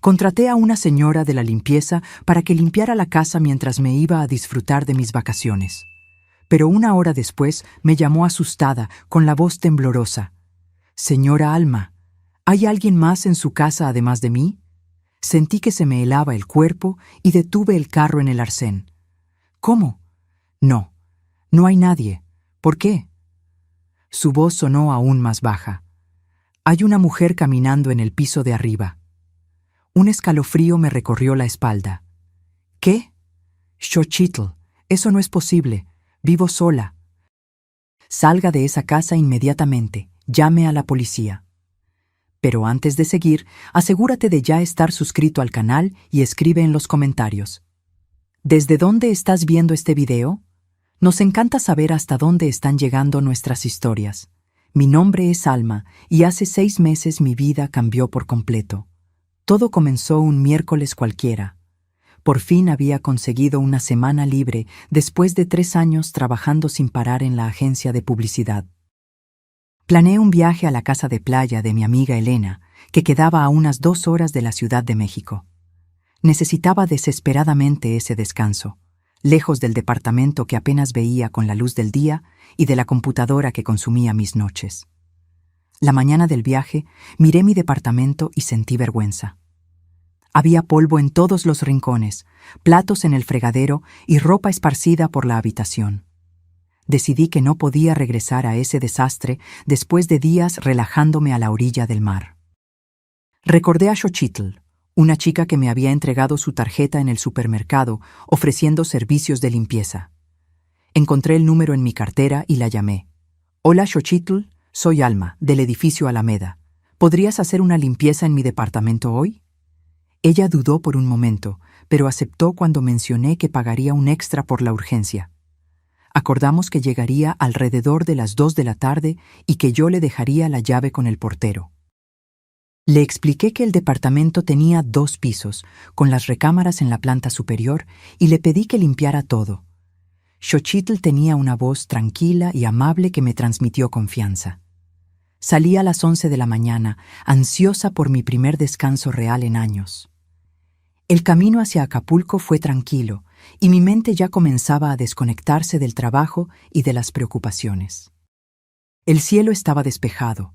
Contraté a una señora de la limpieza para que limpiara la casa mientras me iba a disfrutar de mis vacaciones. Pero una hora después me llamó asustada, con la voz temblorosa. «Señora Alma, ¿hay alguien más en su casa además de mí?» Sentí que se me helaba el cuerpo y detuve el carro en el arcén. «¿Cómo?» «No, no hay nadie. ¿Por qué?» Su voz sonó aún más baja. «Hay una mujer caminando en el piso de arriba». Un escalofrío me recorrió la espalda. «¿Qué?» «Xochitl, eso no es posible. Vivo sola». «Salga de esa casa inmediatamente. Llame a la policía». Pero antes de seguir, asegúrate de ya estar suscrito al canal y escribe en los comentarios. ¿Desde dónde estás viendo este video? Nos encanta saber hasta dónde están llegando nuestras historias. Mi nombre es Alma y hace 6 meses mi vida cambió por completo. Todo comenzó un miércoles cualquiera. Por fin había conseguido una semana libre después de 3 años trabajando sin parar en la agencia de publicidad. Planeé un viaje a la casa de playa de mi amiga Elena, que quedaba a unas 2 horas de la Ciudad de México. Necesitaba desesperadamente ese descanso, lejos del departamento que apenas veía con la luz del día y de la computadora que consumía mis noches. La mañana del viaje miré mi departamento y sentí vergüenza. Había polvo en todos los rincones, platos en el fregadero y ropa esparcida por la habitación. Decidí que no podía regresar a ese desastre después de días relajándome a la orilla del mar. Recordé a Xochitl, una chica que me había entregado su tarjeta en el supermercado ofreciendo servicios de limpieza. Encontré el número en mi cartera y la llamé. «Hola Xochitl, soy Alma, del edificio Alameda. ¿Podrías hacer una limpieza en mi departamento hoy?» Ella dudó por un momento, pero aceptó cuando mencioné que pagaría un extra por la urgencia. Acordamos que llegaría alrededor de las 2 de la tarde y que yo le dejaría la llave con el portero. Le expliqué que el departamento tenía 2 pisos, con las recámaras en la planta superior, y le pedí que limpiara todo. Xochitl tenía una voz tranquila y amable que me transmitió confianza. Salí a las 11 de la mañana, ansiosa por mi primer descanso real en años. El camino hacia Acapulco fue tranquilo, y mi mente ya comenzaba a desconectarse del trabajo y de las preocupaciones. El cielo estaba despejado,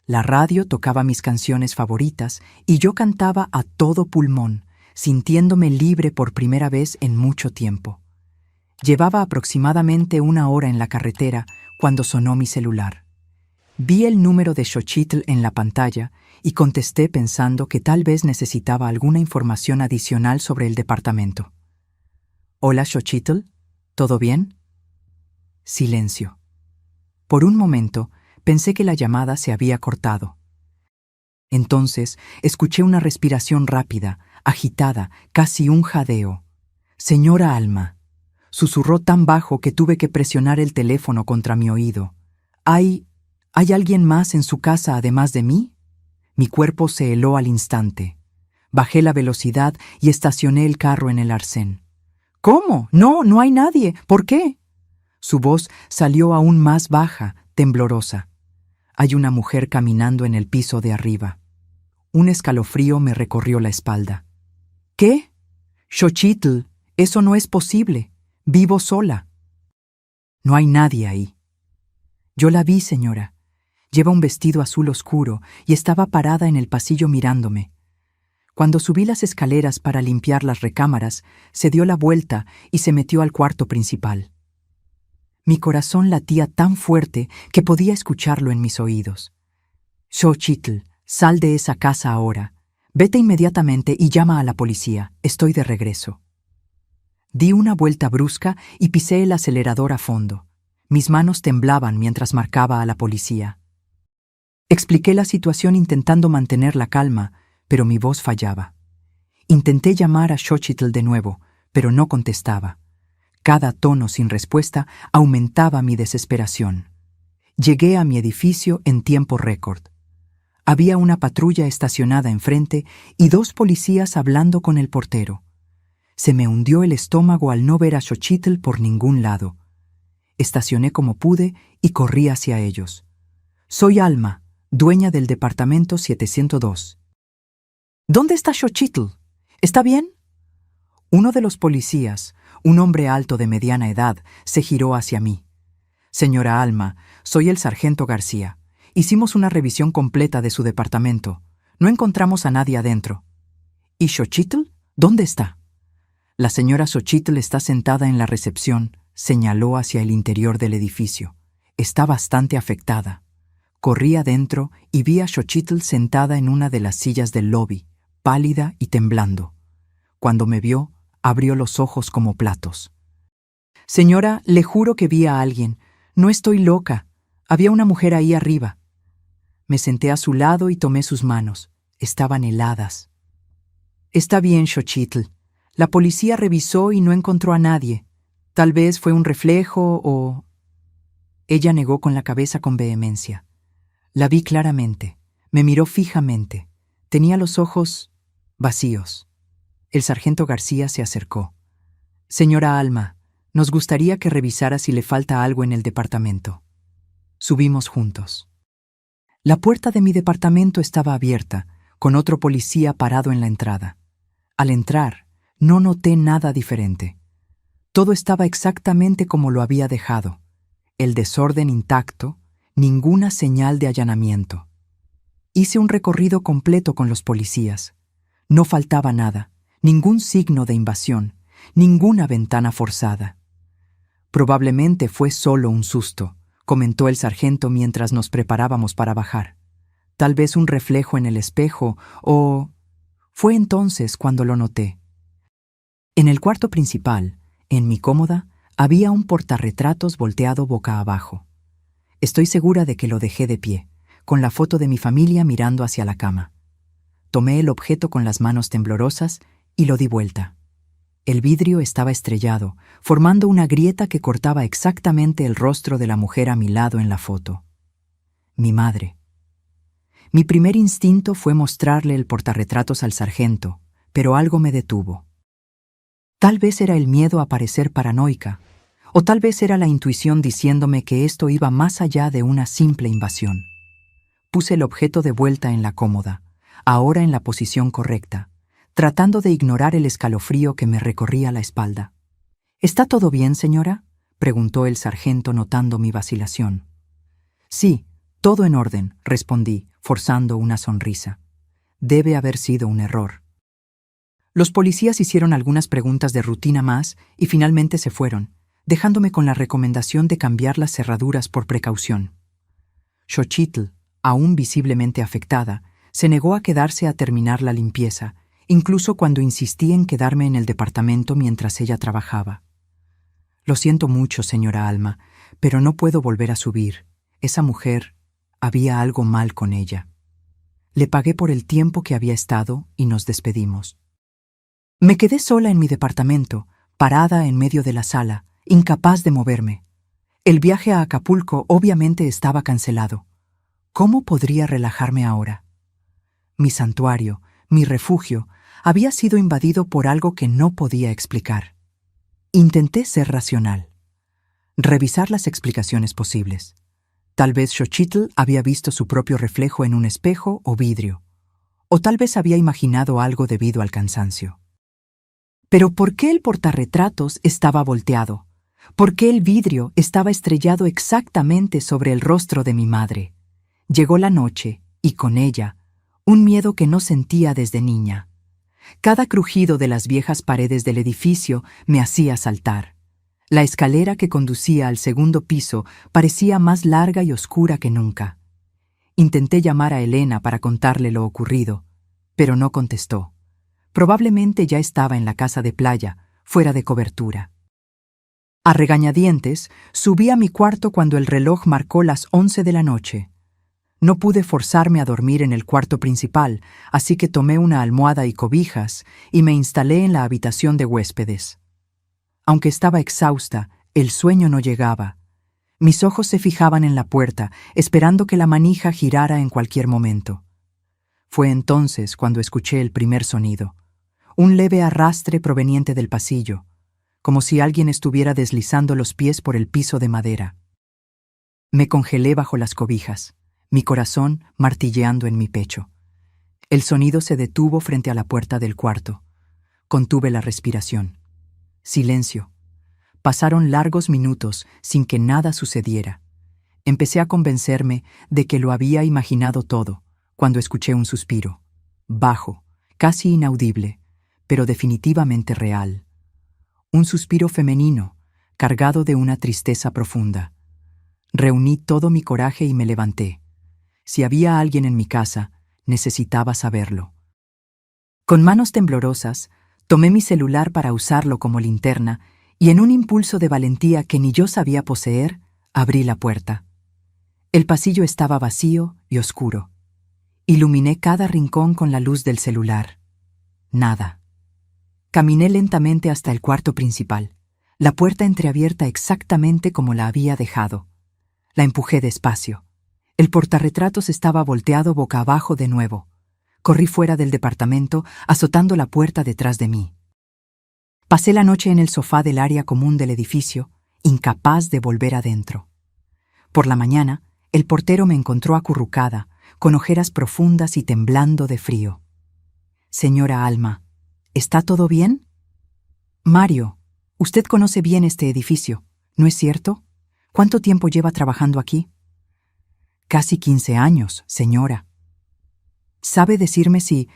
la radio tocaba mis canciones favoritas y yo cantaba a todo pulmón, sintiéndome libre por primera vez en mucho tiempo. Llevaba aproximadamente 1 hora en la carretera cuando sonó mi celular. Vi el número de Xochitl en la pantalla y contesté pensando que tal vez necesitaba alguna información adicional sobre el departamento. «Hola, Xochitl, ¿todo bien?» Silencio. Por un momento pensé que la llamada se había cortado. Entonces escuché una respiración rápida, agitada, casi un jadeo. «Señora Alma», susurró tan bajo que tuve que presionar el teléfono contra mi oído. ¿Hay alguien más en su casa además de mí?» Mi cuerpo se heló al instante. Bajé la velocidad y estacioné el carro en el arcén. «¿Cómo? No hay nadie. ¿Por qué?» Su voz salió aún más baja, temblorosa. «Hay una mujer caminando en el piso de arriba». Un escalofrío me recorrió la espalda. «¿Qué? Xochitl, eso no es posible. Vivo sola». «No hay nadie ahí». «Yo la vi, señora. Lleva un vestido azul oscuro y estaba parada en el pasillo mirándome. Cuando subí las escaleras para limpiar las recámaras, se dio la vuelta y se metió al cuarto principal». Mi corazón latía tan fuerte que podía escucharlo en mis oídos. «Xochitl, sal de esa casa ahora. Vete inmediatamente y llama a la policía. Estoy de regreso». Di una vuelta brusca y pisé el acelerador a fondo. Mis manos temblaban mientras marcaba a la policía. Expliqué la situación intentando mantener la calma, pero mi voz fallaba. Intenté llamar a Xochitl de nuevo, pero no contestaba. Cada tono sin respuesta aumentaba mi desesperación. Llegué a mi edificio en tiempo récord. Había una patrulla estacionada enfrente y 2 policías hablando con el portero. Se me hundió el estómago al no ver a Xochitl por ningún lado. Estacioné como pude y corrí hacia ellos. «Soy Alma, dueña del departamento 702. ¿Dónde está Xochitl? ¿Está bien? Uno de los policías, un hombre alto de mediana edad, se giró hacia mí. Señora Alma, soy el sargento García. Hicimos una revisión completa de su departamento. No encontramos a nadie adentro. ¿Y Xochitl? ¿Dónde está? La señora Xochitl está sentada en la recepción, señaló hacia el interior del edificio. Está bastante afectada. Corrí adentro y vi a Xochitl sentada en una de las sillas del lobby, pálida y temblando. Cuando me vio, abrió los ojos como platos. Señora, le juro que vi a alguien. No estoy loca. Había una mujer ahí arriba. Me senté a su lado y tomé sus manos. Estaban heladas. Está bien, Xochitl. La policía revisó y no encontró a nadie. Tal vez fue un reflejo o... Ella negó con la cabeza con vehemencia. La vi claramente. Me miró fijamente. Tenía los ojos vacíos. El sargento García se acercó. Señora Alma, nos gustaría que revisara si le falta algo en el departamento. Subimos juntos. La puerta de mi departamento estaba abierta, con otro policía parado en la entrada. Al entrar, no noté nada diferente. Todo estaba exactamente como lo había dejado. El desorden intacto, ninguna señal de allanamiento. Hice un recorrido completo con los policías. No faltaba nada, ningún signo de invasión, ninguna ventana forzada. Probablemente fue solo un susto, comentó el sargento mientras nos preparábamos para bajar. Tal vez un reflejo en el espejo o... Fue entonces cuando lo noté. En el cuarto principal, en mi cómoda, había un portarretratos volteado boca abajo. Estoy segura de que lo dejé de pie, con la foto de mi familia mirando hacia la cama. Tomé el objeto con las manos temblorosas y lo di vuelta. El vidrio estaba estrellado, formando una grieta que cortaba exactamente el rostro de la mujer a mi lado en la foto. Mi madre. Mi primer instinto fue mostrarle el portarretratos al sargento, pero algo me detuvo. Tal vez era el miedo a parecer paranoica, o tal vez era la intuición diciéndome que esto iba más allá de una simple invasión. Puse el objeto de vuelta en la cómoda, ahora en la posición correcta, tratando de ignorar el escalofrío que me recorría la espalda. ¿Está todo bien, señora?, preguntó el sargento notando mi vacilación. Sí, todo en orden, respondí, forzando una sonrisa. Debe haber sido un error. Los policías hicieron algunas preguntas de rutina más y finalmente se fueron, dejándome con la recomendación de cambiar las cerraduras por precaución. Xochitl, aún visiblemente afectada, se negó a quedarse a terminar la limpieza, incluso cuando insistí en quedarme en el departamento mientras ella trabajaba. Lo siento mucho, señora Alma, pero no puedo volver a subir. Esa mujer, había algo mal con ella. Le pagué por el tiempo que había estado y nos despedimos. Me quedé sola en mi departamento, parada en medio de la sala, incapaz de moverme. El viaje a Acapulco obviamente estaba cancelado. ¿Cómo podría relajarme ahora? Mi santuario, mi refugio, había sido invadido por algo que no podía explicar. Intenté ser racional. Revisar las explicaciones posibles. Tal vez Xochitl había visto su propio reflejo en un espejo o vidrio. O tal vez había imaginado algo debido al cansancio. Pero ¿por qué el portarretratos estaba volteado? ¿Por qué el vidrio estaba estrellado exactamente sobre el rostro de mi madre? Llegó la noche, y con ella, un miedo que no sentía desde niña. Cada crujido de las viejas paredes del edificio me hacía saltar. La escalera que conducía al segundo piso parecía más larga y oscura que nunca. Intenté llamar a Elena para contarle lo ocurrido, pero no contestó. Probablemente ya estaba en la casa de playa, fuera de cobertura. A regañadientes, subí a mi cuarto cuando el reloj marcó las 11 de la noche. No pude forzarme a dormir en el cuarto principal, así que tomé una almohada y cobijas y me instalé en la habitación de huéspedes. Aunque estaba exhausta, el sueño no llegaba. Mis ojos se fijaban en la puerta, esperando que la manija girara en cualquier momento. Fue entonces cuando escuché el primer sonido, un leve arrastre proveniente del pasillo, como si alguien estuviera deslizando los pies por el piso de madera. Me congelé bajo las cobijas, mi corazón martilleando en mi pecho. El sonido se detuvo frente a la puerta del cuarto. Contuve la respiración. Silencio. Pasaron largos minutos sin que nada sucediera. Empecé a convencerme de que lo había imaginado todo, cuando escuché un suspiro. Bajo, casi inaudible, pero definitivamente real. Un suspiro femenino, cargado de una tristeza profunda. Reuní todo mi coraje y me levanté. Si había alguien en mi casa, necesitaba saberlo. Con manos temblorosas, tomé mi celular para usarlo como linterna y en un impulso de valentía que ni yo sabía poseer, abrí la puerta. El pasillo estaba vacío y oscuro. Iluminé cada rincón con la luz del celular. Nada. Caminé lentamente hasta el cuarto principal, la puerta entreabierta exactamente como la había dejado. La empujé despacio. El portarretratos estaba volteado boca abajo de nuevo. Corrí fuera del departamento, azotando la puerta detrás de mí. Pasé la noche en el sofá del área común del edificio, incapaz de volver adentro. Por la mañana, el portero me encontró acurrucada, con ojeras profundas y temblando de frío. «Señora Alma, ¿está todo bien?» «Mario, usted conoce bien este edificio, ¿no es cierto? ¿Cuánto tiempo lleva trabajando aquí?» «Casi 15 años, señora». ¿Sabe decirme si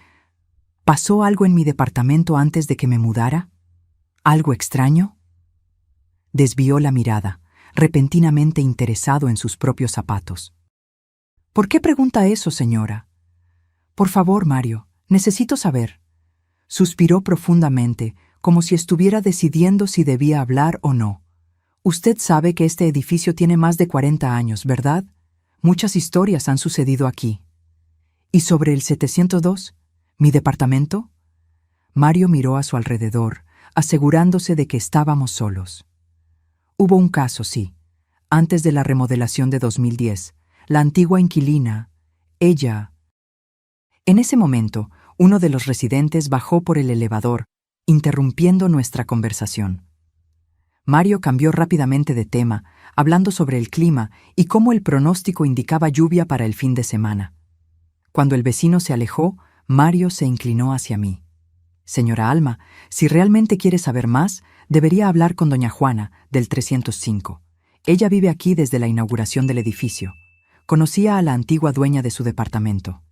pasó algo en mi departamento antes de que me mudara? ¿Algo extraño?» Desvió la mirada, repentinamente interesado en sus propios zapatos. «¿Por qué pregunta eso, señora?» «Por favor, Mario, necesito saber». Suspiró profundamente, como si estuviera decidiendo si debía hablar o no. «Usted sabe que este edificio tiene más de 40 años, ¿verdad? Muchas historias han sucedido aquí». «¿Y sobre el 702? ¿Mi departamento?» Mario miró a su alrededor, asegurándose de que estábamos solos. «Hubo un caso, sí. Antes de la remodelación de 2010, la antigua inquilina, ella...» En ese momento, uno de los residentes bajó por el elevador, interrumpiendo nuestra conversación. Mario cambió rápidamente de tema, hablando sobre el clima y cómo el pronóstico indicaba lluvia para el fin de semana. Cuando el vecino se alejó, Mario se inclinó hacia mí. «Señora Alma, si realmente quiere saber más, debería hablar con doña Juana, del 305. Ella vive aquí desde la inauguración del edificio. Conocía a la antigua dueña de su departamento».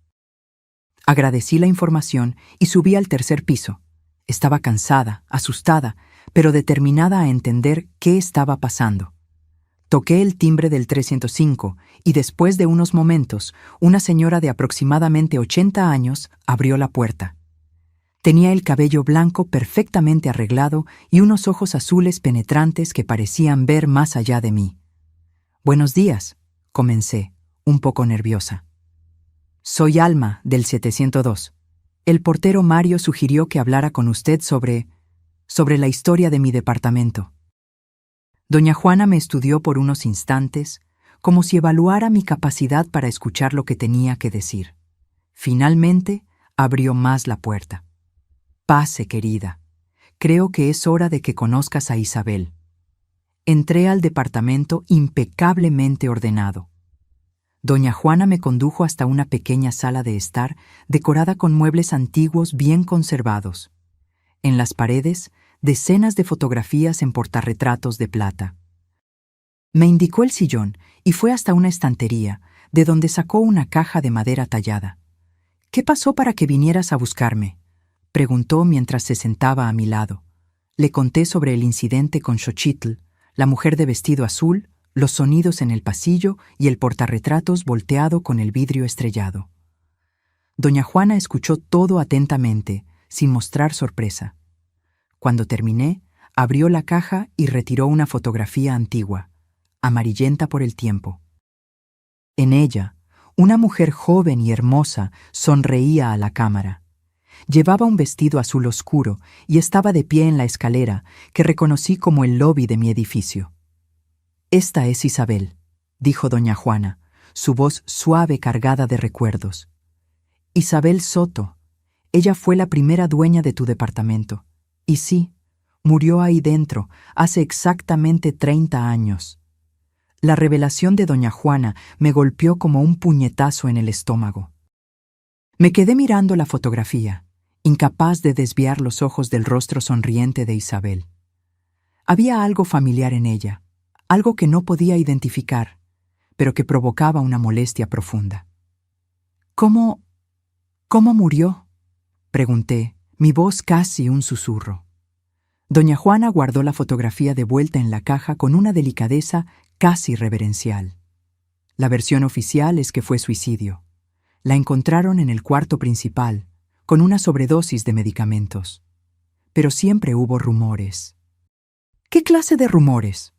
Agradecí la información y subí al tercer piso. Estaba cansada, asustada, pero determinada a entender qué estaba pasando. Toqué el timbre del 305 y después de unos momentos, una señora de aproximadamente 80 años abrió la puerta. Tenía el cabello blanco perfectamente arreglado y unos ojos azules penetrantes que parecían ver más allá de mí. «Buenos días», comencé, un poco nerviosa. «Soy Alma, del 702. El portero Mario sugirió que hablara con usted sobre la historia de mi departamento». Doña Juana me estudió por unos instantes, como si evaluara mi capacidad para escuchar lo que tenía que decir. Finalmente, abrió más la puerta. «Pase, querida. Creo que es hora de que conozcas a Isabel». Entré al departamento impecablemente ordenado. Doña Juana me condujo hasta una pequeña sala de estar decorada con muebles antiguos bien conservados. En las paredes, decenas de fotografías en portarretratos de plata. Me indicó el sillón y fue hasta una estantería, de donde sacó una caja de madera tallada. «¿Qué pasó para que vinieras a buscarme?», preguntó mientras se sentaba a mi lado. Le conté sobre el incidente con Xochitl, la mujer de vestido azul, los sonidos en el pasillo y el portarretratos volteado con el vidrio estrellado. Doña Juana escuchó todo atentamente, sin mostrar sorpresa. Cuando terminé, abrió la caja y retiró una fotografía antigua, amarillenta por el tiempo. En ella, una mujer joven y hermosa sonreía a la cámara. Llevaba un vestido azul oscuro y estaba de pie en la escalera, que reconocí como el lobby de mi edificio. «Esta es Isabel», dijo doña Juana, su voz suave cargada de recuerdos. «Isabel Soto. Ella fue la primera dueña de tu departamento. Y sí, murió ahí dentro, hace exactamente 30 años». La revelación de doña Juana me golpeó como un puñetazo en el estómago. Me quedé mirando la fotografía, incapaz de desviar los ojos del rostro sonriente de Isabel. Había algo familiar en ella, algo que no podía identificar, pero que provocaba una molestia profunda. ¿Cómo murió?, pregunté, mi voz casi un susurro. Doña Juana guardó la fotografía de vuelta en la caja con una delicadeza casi reverencial. La versión oficial es que fue suicidio. La encontraron en el cuarto principal, con una sobredosis de medicamentos. Pero siempre hubo rumores. ¿Qué clase de rumores?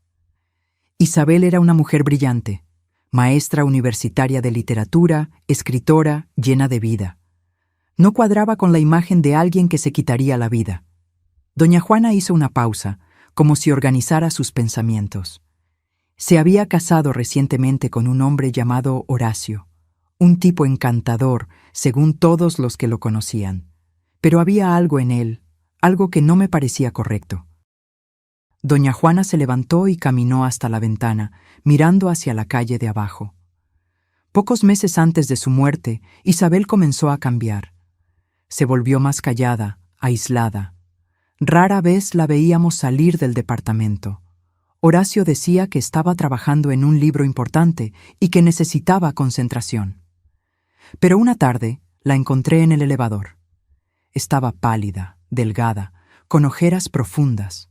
Isabel era una mujer brillante, maestra universitaria de literatura, escritora, llena de vida. No cuadraba con la imagen de alguien que se quitaría la vida. Doña Juana hizo una pausa, como si organizara sus pensamientos. Se había casado recientemente con un hombre llamado Horacio, un tipo encantador, según todos los que lo conocían. Pero había algo en él, algo que no me parecía correcto. Doña Juana se levantó y caminó hasta la ventana, mirando hacia la calle de abajo. Pocos meses antes de su muerte, Isabel comenzó a cambiar. Se volvió más callada, aislada. Rara vez la veíamos salir del departamento. Horacio decía que estaba trabajando en un libro importante y que necesitaba concentración. Pero una tarde la encontré en el elevador. Estaba pálida, delgada, con ojeras profundas.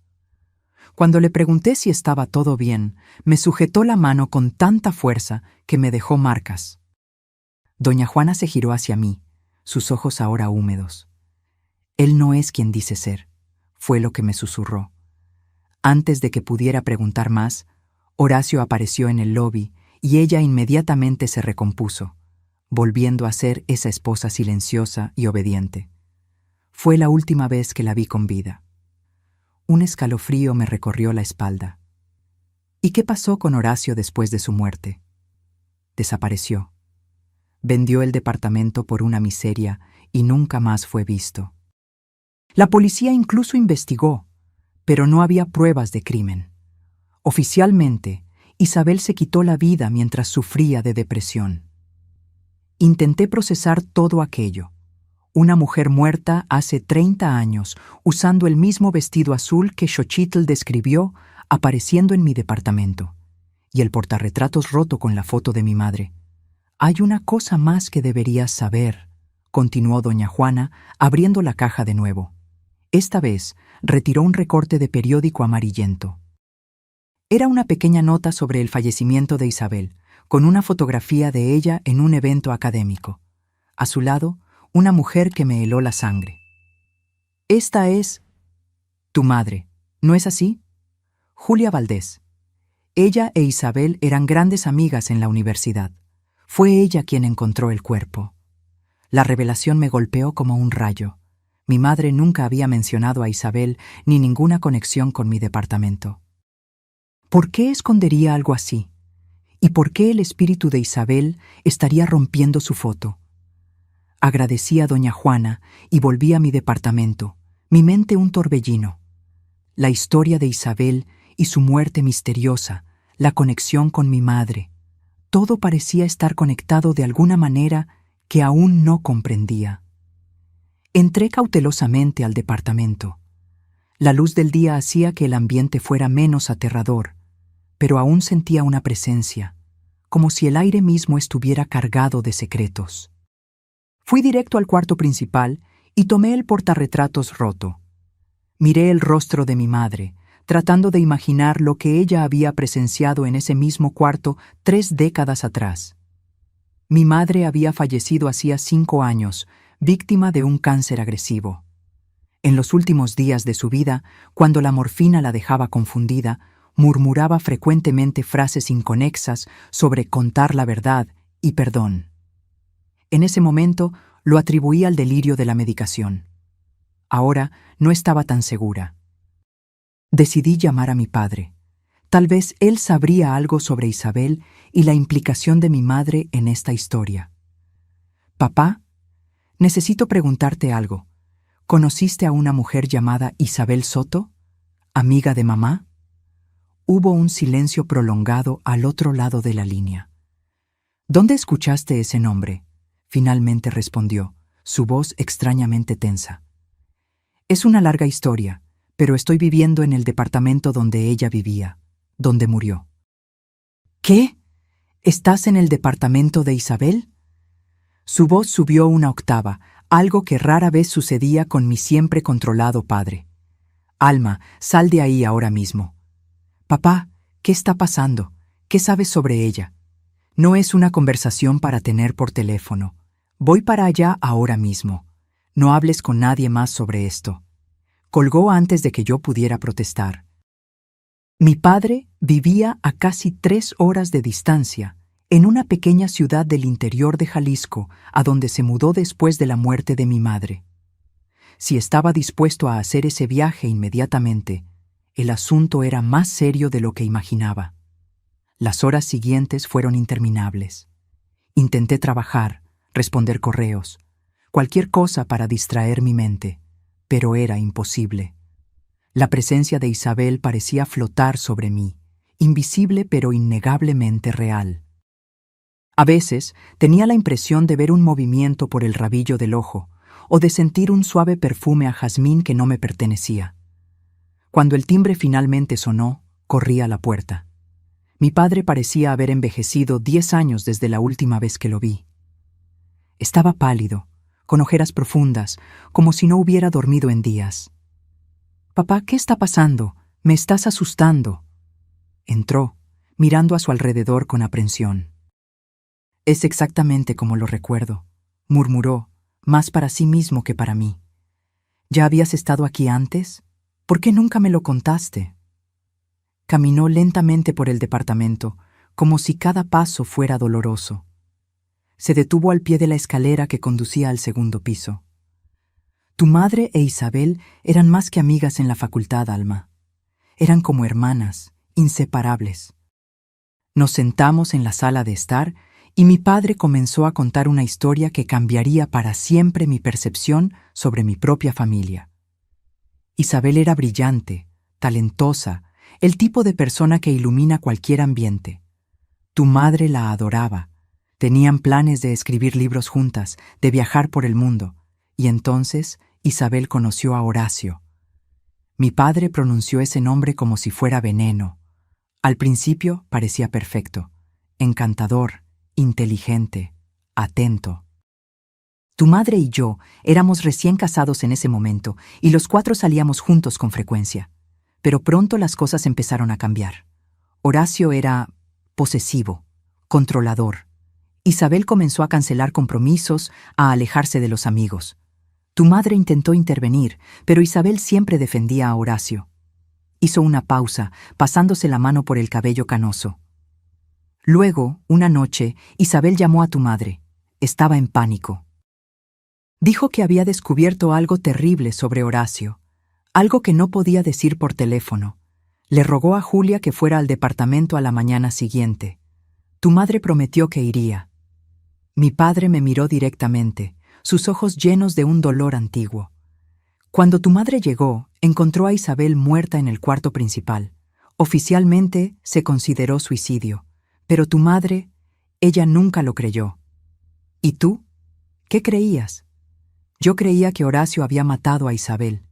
Cuando le pregunté si estaba todo bien, me sujetó la mano con tanta fuerza que me dejó marcas. Doña Juana se giró hacia mí, sus ojos ahora húmedos. Él no es quien dice ser, fue lo que me susurró. Antes de que pudiera preguntar más, Horacio apareció en el lobby y ella inmediatamente se recompuso, volviendo a ser esa esposa silenciosa y obediente. Fue la última vez que la vi con vida. Un escalofrío me recorrió la espalda. ¿Y qué pasó con Horacio después de su muerte? Desapareció. Vendió el departamento por una miseria y nunca más fue visto. La policía incluso investigó, pero no había pruebas de crimen. Oficialmente, Isabel se quitó la vida mientras sufría de depresión. Intenté procesar todo aquello. Una mujer muerta hace 30 años, usando el mismo vestido azul que Xochitl describió, apareciendo en mi departamento. Y el portarretratos roto con la foto de mi madre. Hay una cosa más que deberías saber, continuó doña Juana, abriendo la caja de nuevo. Esta vez retiró un recorte de periódico amarillento. Era una pequeña nota sobre el fallecimiento de Isabel, con una fotografía de ella en un evento académico. A su lado, una mujer que me heló la sangre. Esta es tu madre, ¿no es así? Julia Valdés. Ella e Isabel eran grandes amigas en la universidad. Fue ella quien encontró el cuerpo. La revelación me golpeó como un rayo. Mi madre nunca había mencionado a Isabel ni ninguna conexión con mi departamento. ¿Por qué escondería algo así? ¿Y por qué el espíritu de Isabel estaría rompiendo su foto? Agradecí a doña Juana y volví a mi departamento, mi mente un torbellino. La historia de Isabel y su muerte misteriosa, la conexión con mi madre, todo parecía estar conectado de alguna manera que aún no comprendía. Entré cautelosamente al departamento. La luz del día hacía que el ambiente fuera menos aterrador, pero aún sentía una presencia, como si el aire mismo estuviera cargado de secretos. Fui directo al cuarto principal y tomé el portarretratos roto. Miré el rostro de mi madre, tratando de imaginar lo que ella había presenciado en ese mismo cuarto 3 décadas atrás. Mi madre había fallecido hacía 5 años, víctima de un cáncer agresivo. En los últimos días de su vida, cuando la morfina la dejaba confundida, murmuraba frecuentemente frases inconexas sobre contar la verdad y perdón. En ese momento lo atribuí al delirio de la medicación. Ahora no estaba tan segura. Decidí llamar a mi padre. Tal vez él sabría algo sobre Isabel y la implicación de mi madre en esta historia. Papá, necesito preguntarte algo. ¿Conociste a una mujer llamada Isabel Soto? ¿Amiga de mamá? Hubo un silencio prolongado al otro lado de la línea. ¿Dónde escuchaste ese nombre?, finalmente respondió, su voz extrañamente tensa. Es una larga historia, pero estoy viviendo en el departamento donde ella vivía, donde murió. ¿Qué? ¿Estás en el departamento de Isabel? Su voz subió una octava, algo que rara vez sucedía con mi siempre controlado padre. Alma, sal de ahí ahora mismo. Papá, ¿qué está pasando? ¿Qué sabes sobre ella? No es una conversación para tener por teléfono. Voy para allá ahora mismo. No hables con nadie más sobre esto. Colgó antes de que yo pudiera protestar. Mi padre vivía a casi 3 horas de distancia, en una pequeña ciudad del interior de Jalisco, a donde se mudó después de la muerte de mi madre. Si estaba dispuesto a hacer ese viaje inmediatamente, el asunto era más serio de lo que imaginaba. Las horas siguientes fueron interminables. Intenté trabajar, responder correos, cualquier cosa para distraer mi mente, pero era imposible. La presencia de Isabel parecía flotar sobre mí, invisible pero innegablemente real. A veces tenía la impresión de ver un movimiento por el rabillo del ojo, o de sentir un suave perfume a jazmín que no me pertenecía. Cuando el timbre finalmente sonó, corrí a la puerta. Mi padre parecía haber envejecido 10 años desde la última vez que lo vi. Estaba pálido, con ojeras profundas, como si no hubiera dormido en días. «Papá, ¿qué está pasando? Me estás asustando». Entró, mirando a su alrededor con aprensión. «Es exactamente como lo recuerdo», murmuró, más para sí mismo que para mí. «¿Ya habías estado aquí antes? ¿Por qué nunca me lo contaste?» Caminó lentamente por el departamento, como si cada paso fuera doloroso. Se detuvo al pie de la escalera que conducía al segundo piso. «Tu madre e Isabel eran más que amigas en la facultad, Alma. Eran como hermanas, inseparables». Nos sentamos en la sala de estar y mi padre comenzó a contar una historia que cambiaría para siempre mi percepción sobre mi propia familia. Isabel era brillante, talentosa, el tipo de persona que ilumina cualquier ambiente. Tu madre la adoraba. Tenían planes de escribir libros juntas, de viajar por el mundo, y entonces Isabel conoció a Horacio. Mi padre pronunció ese nombre como si fuera veneno. Al principio parecía perfecto, encantador, inteligente, atento. Tu madre y yo éramos recién casados en ese momento y los 4 salíamos juntos con frecuencia. Pero pronto las cosas empezaron a cambiar. Horacio era posesivo, controlador. Isabel comenzó a cancelar compromisos, a alejarse de los amigos. Tu madre intentó intervenir, pero Isabel siempre defendía a Horacio. Hizo una pausa, pasándose la mano por el cabello canoso. Luego, una noche, Isabel llamó a tu madre. Estaba en pánico. Dijo que había descubierto algo terrible sobre Horacio, algo que no podía decir por teléfono. Le rogó a Julia que fuera al departamento a la mañana siguiente. Tu madre prometió que iría. Mi padre me miró directamente, sus ojos llenos de un dolor antiguo. Cuando tu madre llegó, encontró a Isabel muerta en el cuarto principal. Oficialmente se consideró suicidio, pero tu madre, ella nunca lo creyó. ¿Y tú? ¿Qué creías? Yo creía que Horacio había matado a Isabel.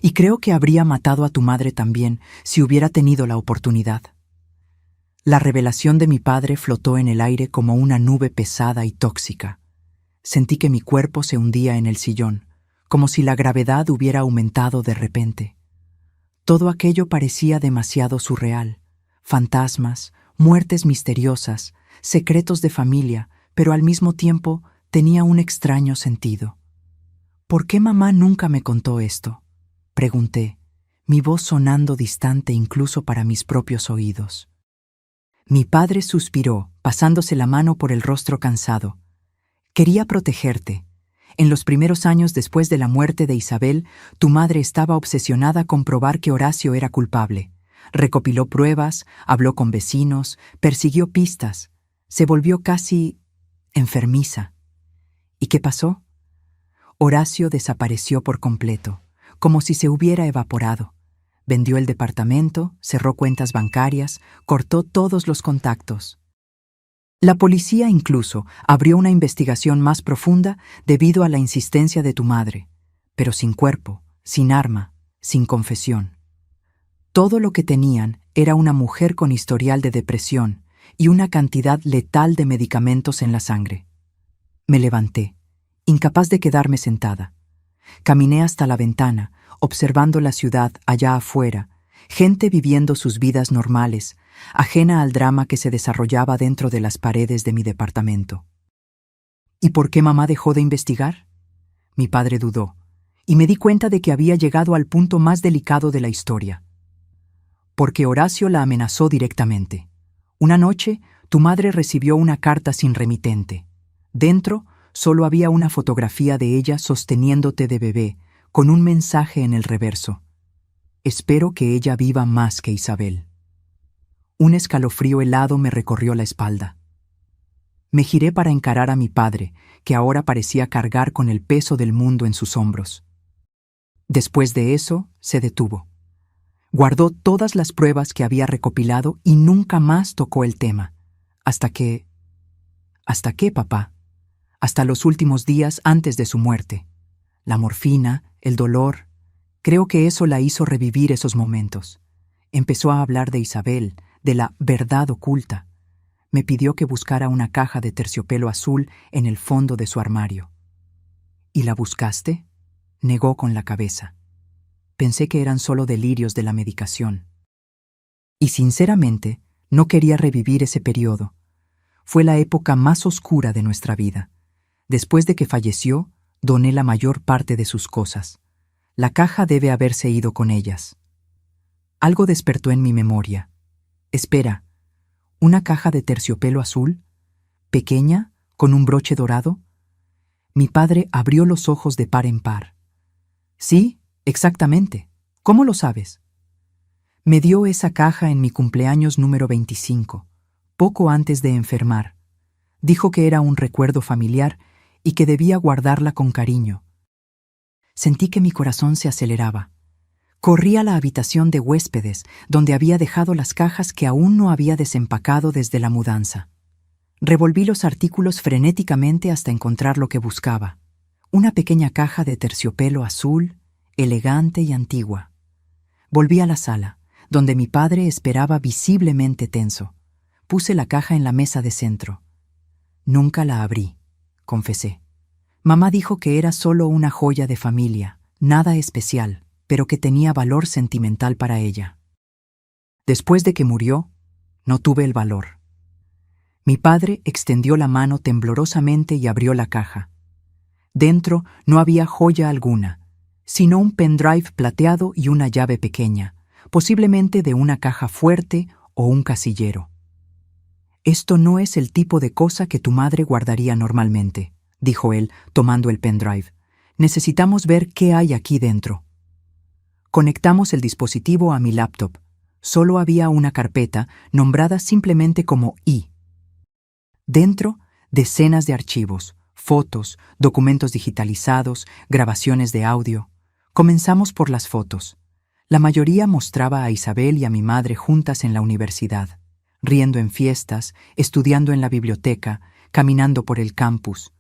Y creo que habría matado a tu madre también si hubiera tenido la oportunidad. La revelación de mi padre flotó en el aire como una nube pesada y tóxica. Sentí que mi cuerpo se hundía en el sillón, como si la gravedad hubiera aumentado de repente. Todo aquello parecía demasiado surreal. Fantasmas, muertes misteriosas, secretos de familia, pero al mismo tiempo tenía un extraño sentido. ¿Por qué mamá nunca me contó esto?, pregunté, mi voz sonando distante incluso para mis propios oídos. Mi padre suspiró, pasándose la mano por el rostro cansado. Quería protegerte. En los primeros años después de la muerte de Isabel, tu madre estaba obsesionada con probar que Horacio era culpable. Recopiló pruebas, habló con vecinos, persiguió pistas. Se volvió casi enfermiza. ¿Y qué pasó? Horacio desapareció por completo, como si se hubiera evaporado. Vendió el departamento, cerró cuentas bancarias, cortó todos los contactos. La policía incluso abrió una investigación más profunda debido a la insistencia de tu madre, pero sin cuerpo, sin arma, sin confesión. Todo lo que tenían era una mujer con historial de depresión y una cantidad letal de medicamentos en la sangre. Me levanté, incapaz de quedarme sentada. Caminé hasta la ventana, observando la ciudad allá afuera, gente viviendo sus vidas normales, ajena al drama que se desarrollaba dentro de las paredes de mi departamento. ¿Y por qué mamá dejó de investigar? Mi padre dudó, y me di cuenta de que había llegado al punto más delicado de la historia. Porque Horacio la amenazó directamente. Una noche, tu madre recibió una carta sin remitente. Dentro, solo había una fotografía de ella sosteniéndote de bebé, con un mensaje en el reverso. Espero que ella viva más que Isabel. Un escalofrío helado me recorrió la espalda. Me giré para encarar a mi padre, que ahora parecía cargar con el peso del mundo en sus hombros. Después de eso, se detuvo. Guardó todas las pruebas que había recopilado y nunca más tocó el tema. Hasta que... ¿Hasta qué, papá? Hasta los últimos días antes de su muerte. La morfina, el dolor... Creo que eso la hizo revivir esos momentos. Empezó a hablar de Isabel, de la verdad oculta. Me pidió que buscara una caja de terciopelo azul en el fondo de su armario. ¿Y la buscaste? Negó con la cabeza. Pensé que eran solo delirios de la medicación. Y sinceramente, no quería revivir ese periodo. Fue la época más oscura de nuestra vida. Después de que falleció, doné la mayor parte de sus cosas. La caja debe haberse ido con ellas. Algo despertó en mi memoria. Espera, ¿una caja de terciopelo azul? ¿Pequeña, con un broche dorado? Mi padre abrió los ojos de par en par. Sí, exactamente. ¿Cómo lo sabes? Me dio esa caja en mi cumpleaños número 25, poco antes de enfermar. Dijo que era un recuerdo familiar y que debía guardarla con cariño. Sentí que mi corazón se aceleraba. Corrí a la habitación de huéspedes, donde había dejado las cajas que aún no había desempacado desde la mudanza. Revolví los artículos frenéticamente hasta encontrar lo que buscaba. Una pequeña caja de terciopelo azul, elegante y antigua. Volví a la sala, donde mi padre esperaba visiblemente tenso. Puse la caja en la mesa de centro. Nunca la abrí, confesé. Mamá dijo que era solo una joya de familia, nada especial, pero que tenía valor sentimental para ella. Después de que murió, no tuve el valor. Mi padre extendió la mano temblorosamente y abrió la caja. Dentro no había joya alguna, sino un pendrive plateado y una llave pequeña, posiblemente de una caja fuerte o un casillero. Esto no es el tipo de cosa que tu madre guardaría normalmente, dijo él, tomando el pendrive. Necesitamos ver qué hay aquí dentro. Conectamos el dispositivo a mi laptop. Solo había una carpeta nombrada simplemente como I. Dentro, decenas de archivos, fotos, documentos digitalizados, grabaciones de audio. Comenzamos por las fotos. La mayoría mostraba a Isabel y a mi madre juntas en la universidad, riendo en fiestas, estudiando en la biblioteca, caminando por el campus.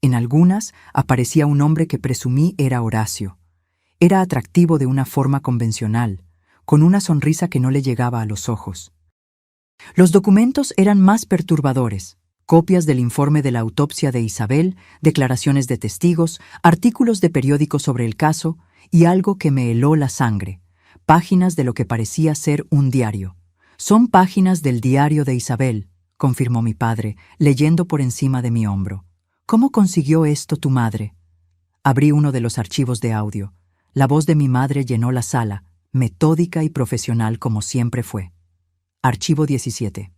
En algunas aparecía un hombre que presumí era Horacio. Era atractivo de una forma convencional, con una sonrisa que no le llegaba a los ojos. Los documentos eran más perturbadores. Copias del informe de la autopsia de Isabel, declaraciones de testigos, artículos de periódicos sobre el caso y algo que me heló la sangre, páginas de lo que parecía ser un diario. Son páginas del diario de Isabel, confirmó mi padre, leyendo por encima de mi hombro. ¿Cómo consiguió esto tu madre? Abrí uno de los archivos de audio. La voz de mi madre llenó la sala, metódica y profesional como siempre fue. Archivo 17.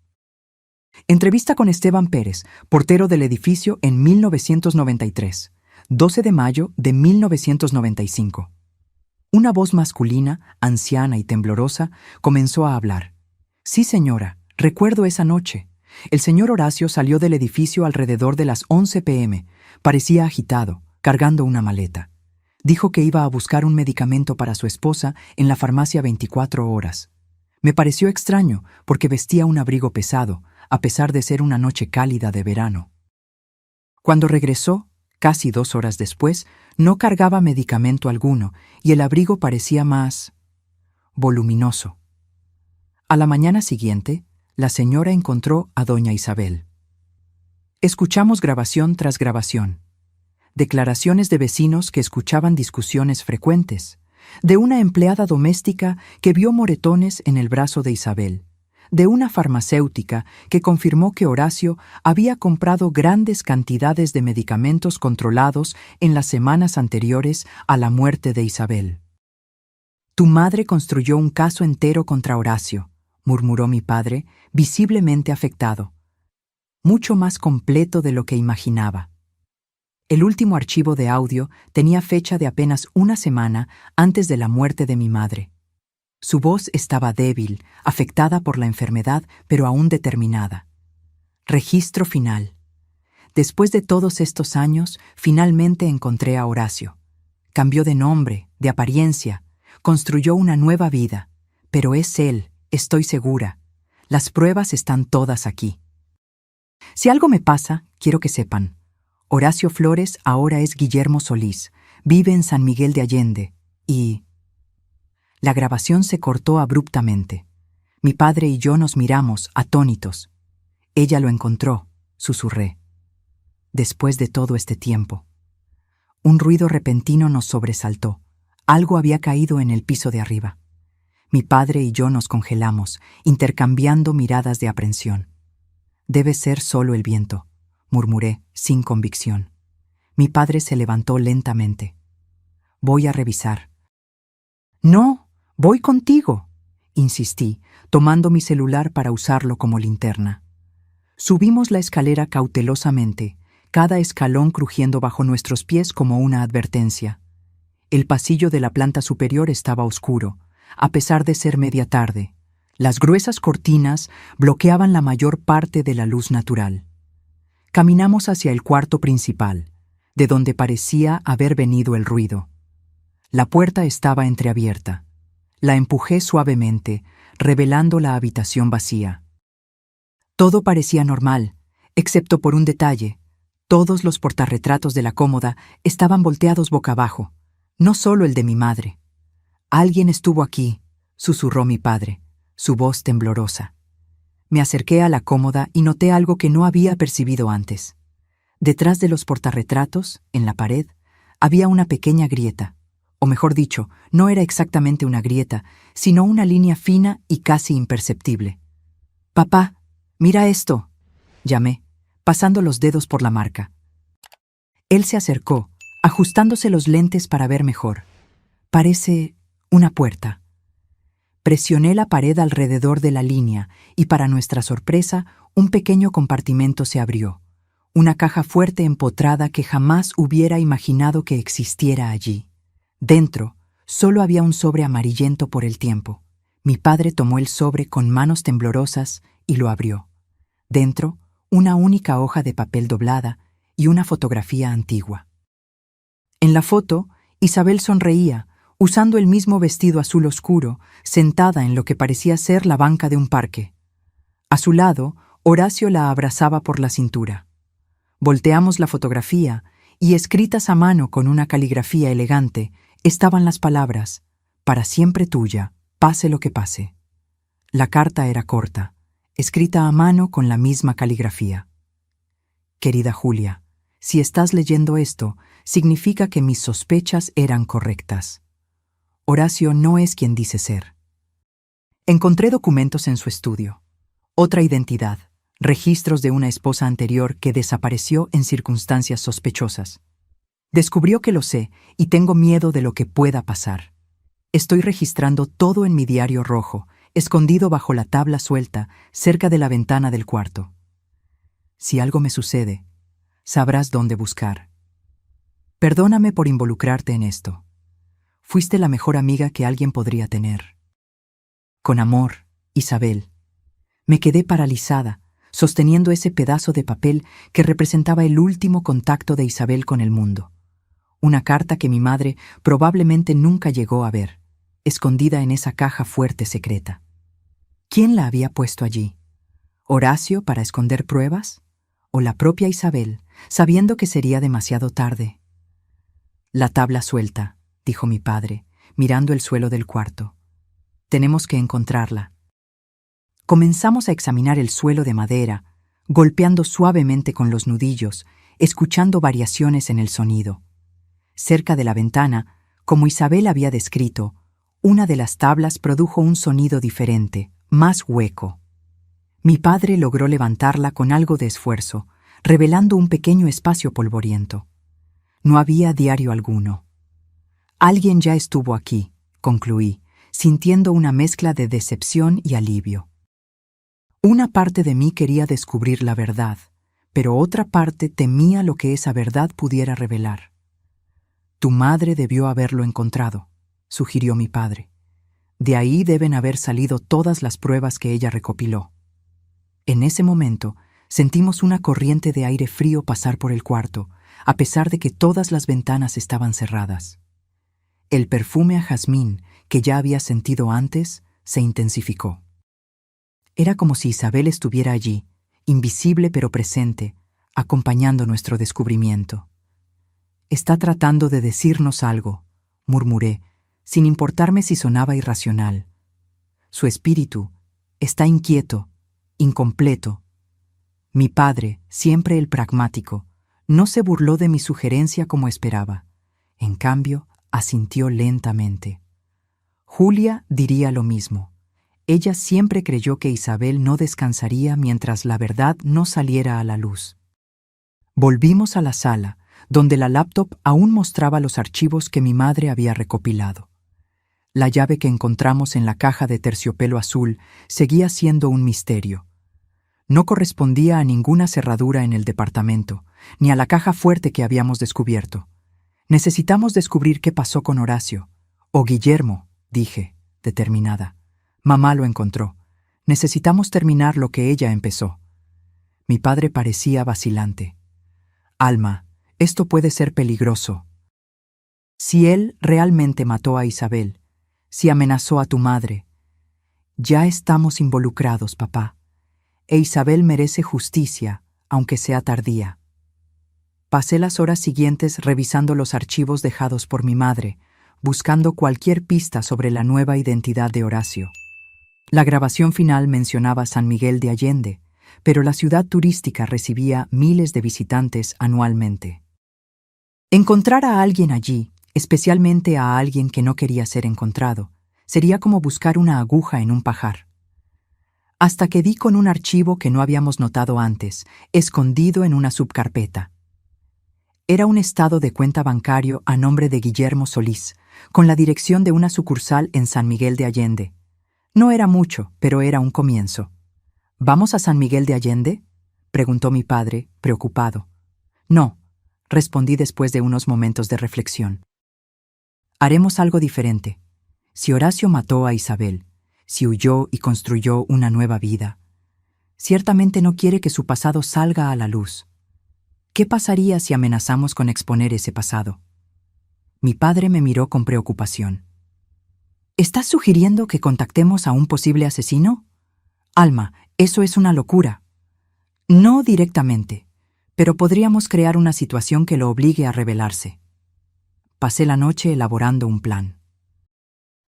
Entrevista con Esteban Pérez, portero del edificio en 1993, 12 de mayo de 1995. Una voz masculina, anciana y temblorosa, comenzó a hablar. Sí, señora, recuerdo esa noche. El señor Horacio salió del edificio alrededor de las 11 p.m. Parecía agitado, cargando una maleta. Dijo que iba a buscar un medicamento para su esposa en la farmacia 24 horas. Me pareció extraño porque vestía un abrigo pesado, a pesar de ser una noche cálida de verano. Cuando regresó, casi 2 horas después, no cargaba medicamento alguno y el abrigo parecía más voluminoso. A la mañana siguiente, la señora encontró a doña Isabel. Escuchamos grabación tras grabación. Declaraciones de vecinos que escuchaban discusiones frecuentes, de una empleada doméstica que vio moretones en el brazo de Isabel, de una farmacéutica que confirmó que Horacio había comprado grandes cantidades de medicamentos controlados en las semanas anteriores a la muerte de Isabel. «Tu madre construyó un caso entero contra Horacio», murmuró mi padre, visiblemente afectado. «Mucho más completo de lo que imaginaba». El último archivo de audio tenía fecha de apenas una semana antes de la muerte de mi madre. Su voz estaba débil, afectada por la enfermedad, pero aún determinada. Registro final. Después de todos estos años, finalmente encontré a Horacio. Cambió de nombre, de apariencia, construyó una nueva vida, pero es él, estoy segura. Las pruebas están todas aquí. Si algo me pasa, quiero que sepan. Horacio Flores ahora es Guillermo Solís, vive en San Miguel de Allende, y... La grabación se cortó abruptamente. Mi padre y yo nos miramos, atónitos. Ella lo encontró, susurré. Después de todo este tiempo. Un ruido repentino nos sobresaltó. Algo había caído en el piso de arriba. Mi padre y yo nos congelamos, intercambiando miradas de aprensión. Debe ser solo el viento, murmuré, sin convicción. Mi padre se levantó lentamente. Voy a revisar. No, voy contigo, insistí, tomando mi celular para usarlo como linterna. Subimos la escalera cautelosamente, cada escalón crujiendo bajo nuestros pies como una advertencia. El pasillo de la planta superior estaba oscuro, a pesar de ser media tarde. Las gruesas cortinas bloqueaban la mayor parte de la luz natural. Caminamos hacia el cuarto principal, de donde parecía haber venido el ruido. La puerta estaba entreabierta. La empujé suavemente, revelando la habitación vacía. Todo parecía normal, excepto por un detalle. Todos los portarretratos de la cómoda estaban volteados boca abajo, no solo el de mi madre. «Alguien estuvo aquí», susurró mi padre, su voz temblorosa. Me acerqué a la cómoda y noté algo que no había percibido antes. Detrás de los portarretratos, en la pared, había una pequeña grieta. O mejor dicho, no era exactamente una grieta, sino una línea fina y casi imperceptible. «Papá, mira esto», llamé, pasando los dedos por la marca. Él se acercó, ajustándose los lentes para ver mejor. «Parece una puerta». Presioné la pared alrededor de la línea y, para nuestra sorpresa, un pequeño compartimento se abrió. Una caja fuerte empotrada que jamás hubiera imaginado que existiera allí. Dentro, solo había un sobre amarillento por el tiempo. Mi padre tomó el sobre con manos temblorosas y lo abrió. Dentro, una única hoja de papel doblada y una fotografía antigua. En la foto, Isabel sonreía, usando el mismo vestido azul oscuro, sentada en lo que parecía ser la banca de un parque. A su lado, Horacio la abrazaba por la cintura. Volteamos la fotografía y, escritas a mano con una caligrafía elegante, estaban las palabras: «Para siempre tuya, pase lo que pase». La carta era corta, escrita a mano con la misma caligrafía. «Querida Julia, si estás leyendo esto, significa que mis sospechas eran correctas. Horacio no es quien dice ser». Encontré documentos en su estudio. Otra identidad, registros de una esposa anterior que desapareció en circunstancias sospechosas. Descubrió que lo sé y tengo miedo de lo que pueda pasar. Estoy registrando todo en mi diario rojo, escondido bajo la tabla suelta, cerca de la ventana del cuarto. Si algo me sucede, sabrás dónde buscar. Perdóname por involucrarte en esto. Fuiste la mejor amiga que alguien podría tener. Con amor, Isabel. Me quedé paralizada, sosteniendo ese pedazo de papel que representaba el último contacto de Isabel con el mundo. Una carta que mi madre probablemente nunca llegó a ver, escondida en esa caja fuerte secreta. ¿Quién la había puesto allí? ¿Horacio para esconder pruebas? ¿O la propia Isabel, sabiendo que sería demasiado tarde? La tabla suelta, dijo mi padre, mirando el suelo del cuarto. Tenemos que encontrarla. Comenzamos a examinar el suelo de madera, golpeando suavemente con los nudillos, escuchando variaciones en el sonido. Cerca de la ventana, como Isabel había descrito, una de las tablas produjo un sonido diferente, más hueco. Mi padre logró levantarla con algo de esfuerzo, revelando un pequeño espacio polvoriento. No había diario alguno. Alguien ya estuvo aquí, concluí, sintiendo una mezcla de decepción y alivio. Una parte de mí quería descubrir la verdad, pero otra parte temía lo que esa verdad pudiera revelar. Tu madre debió haberlo encontrado, sugirió mi padre. De ahí deben haber salido todas las pruebas que ella recopiló. En ese momento, sentimos una corriente de aire frío pasar por el cuarto, a pesar de que todas las ventanas estaban cerradas. El perfume a jazmín, que ya había sentido antes, se intensificó. Era como si Isabel estuviera allí, invisible pero presente, acompañando nuestro descubrimiento. Está tratando de decirnos algo, murmuré, sin importarme si sonaba irracional. Su espíritu está inquieto, incompleto. Mi padre, siempre el pragmático, no se burló de mi sugerencia como esperaba. En cambio, asintió lentamente. Julia diría lo mismo. Ella siempre creyó que Isabel no descansaría mientras la verdad no saliera a la luz. Volvimos a la sala, donde la laptop aún mostraba los archivos que mi madre había recopilado. La llave que encontramos en la caja de terciopelo azul seguía siendo un misterio. No correspondía a ninguna cerradura en el departamento, ni a la caja fuerte que habíamos descubierto. Necesitamos descubrir qué pasó con Horacio. O Guillermo, dije, determinada. Mamá lo encontró. Necesitamos terminar lo que ella empezó. Mi padre parecía vacilante. Alma, esto puede ser peligroso. Si él realmente mató a Isabel, si amenazó a tu madre, ya estamos involucrados, papá. E Isabel merece justicia, aunque sea tardía. Pasé las horas siguientes revisando los archivos dejados por mi madre, buscando cualquier pista sobre la nueva identidad de Horacio. La grabación final mencionaba San Miguel de Allende, pero la ciudad turística recibía miles de visitantes anualmente. Encontrar a alguien allí, especialmente a alguien que no quería ser encontrado, sería como buscar una aguja en un pajar. Hasta que di con un archivo que no habíamos notado antes, escondido en una subcarpeta. Era un estado de cuenta bancario a nombre de Guillermo Solís, con la dirección de una sucursal en San Miguel de Allende. No era mucho, pero era un comienzo. ¿Vamos a San Miguel de Allende?, preguntó mi padre, preocupado. No, respondí después de unos momentos de reflexión. Haremos algo diferente. Si Horacio mató a Isabel, si huyó y construyó una nueva vida, ciertamente no quiere que su pasado salga a la luz. ¿Qué pasaría si amenazamos con exponer ese pasado? Mi padre me miró con preocupación. ¿Estás sugiriendo que contactemos a un posible asesino? Alma, eso es una locura. No directamente, pero podríamos crear una situación que lo obligue a rebelarse. Pasé la noche elaborando un plan.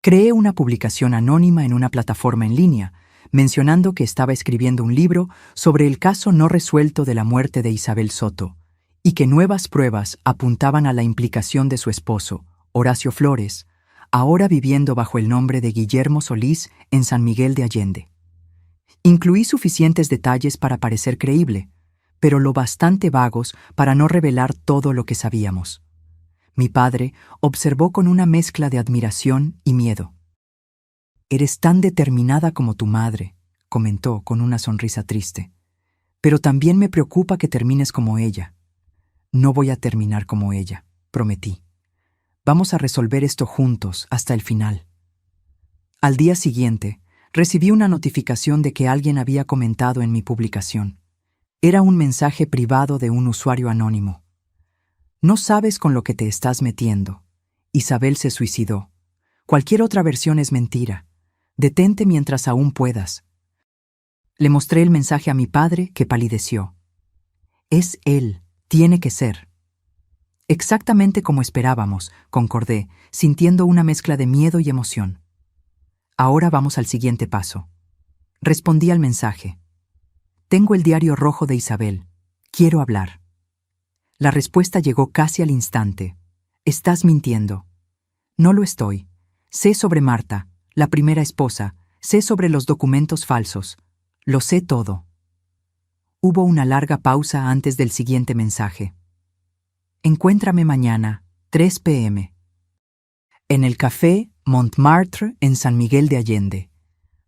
Creé una publicación anónima en una plataforma en línea, mencionando que estaba escribiendo un libro sobre el caso no resuelto de la muerte de Isabel Soto, y que nuevas pruebas apuntaban a la implicación de su esposo, Horacio Flores, ahora viviendo bajo el nombre de Guillermo Solís en San Miguel de Allende. Incluí suficientes detalles para parecer creíble, pero lo bastante vagos para no revelar todo lo que sabíamos. Mi padre observó con una mezcla de admiración y miedo. «Eres tan determinada como tu madre», comentó con una sonrisa triste. «Pero también me preocupa que termines como ella». «No voy a terminar como ella», prometí. «Vamos a resolver esto juntos hasta el final». Al día siguiente, recibí una notificación de que alguien había comentado en mi publicación. Era un mensaje privado de un usuario anónimo. «No sabes con lo que te estás metiendo. Isabel se suicidó. Cualquier otra versión es mentira. Detente mientras aún puedas. Le mostré el mensaje a mi padre, que palideció. Es él, tiene que ser. Exactamente como esperábamos, concordé, sintiendo una mezcla de miedo y emoción. Ahora vamos al siguiente paso. Respondí al mensaje. Tengo el diario rojo de Isabel. Quiero hablar. La respuesta llegó casi al instante. Estás mintiendo. No lo estoy. Sé sobre Marta, la primera esposa, sé sobre los documentos falsos. Lo sé todo. Hubo una larga pausa antes del siguiente mensaje. Encuéntrame mañana, 3 p.m. en el café Montmartre en San Miguel de Allende.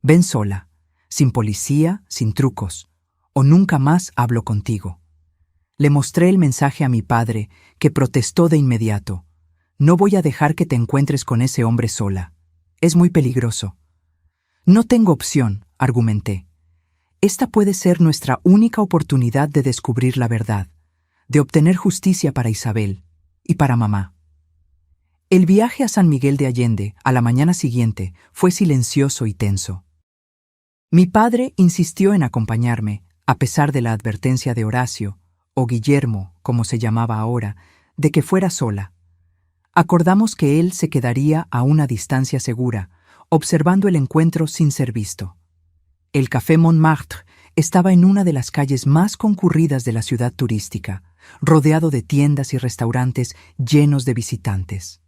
Ven sola, sin policía, sin trucos, o nunca más hablo contigo. Le mostré el mensaje a mi padre, que protestó de inmediato. No voy a dejar que te encuentres con ese hombre sola. Es muy peligroso. No tengo opción, argumenté. Esta puede ser nuestra única oportunidad de descubrir la verdad, de obtener justicia para Isabel y para mamá. El viaje a San Miguel de Allende, a la mañana siguiente, fue silencioso y tenso. Mi padre insistió en acompañarme, a pesar de la advertencia de Horacio, o Guillermo, como se llamaba ahora, de que fuera sola. Acordamos que él se quedaría a una distancia segura, observando el encuentro sin ser visto. El Café Montmartre estaba en una de las calles más concurridas de la ciudad turística, rodeado de tiendas y restaurantes llenos de visitantes.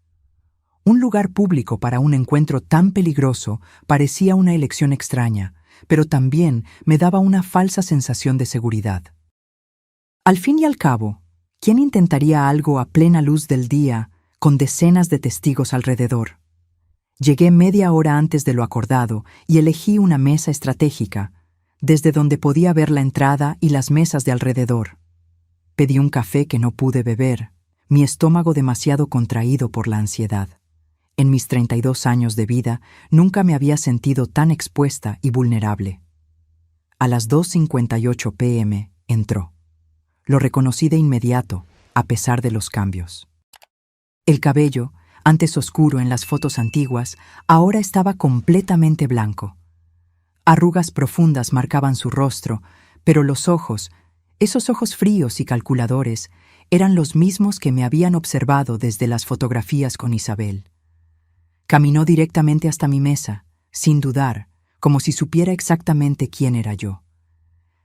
Un lugar público para un encuentro tan peligroso parecía una elección extraña, pero también me daba una falsa sensación de seguridad. Al fin y al cabo, ¿quién intentaría algo a plena luz del día, con decenas de testigos alrededor? Llegué media hora antes de lo acordado y elegí una mesa estratégica, desde donde podía ver la entrada y las mesas de alrededor. Pedí un café que no pude beber, mi estómago demasiado contraído por la ansiedad. En mis 32 años de vida nunca me había sentido tan expuesta y vulnerable. A las 2:58 p.m. entró. Lo reconocí de inmediato, a pesar de los cambios. El cabello, antes oscuro en las fotos antiguas, ahora estaba completamente blanco. Arrugas profundas marcaban su rostro, pero los ojos, esos ojos fríos y calculadores, eran los mismos que me habían observado desde las fotografías con Isabel. Caminó directamente hasta mi mesa, sin dudar, como si supiera exactamente quién era yo.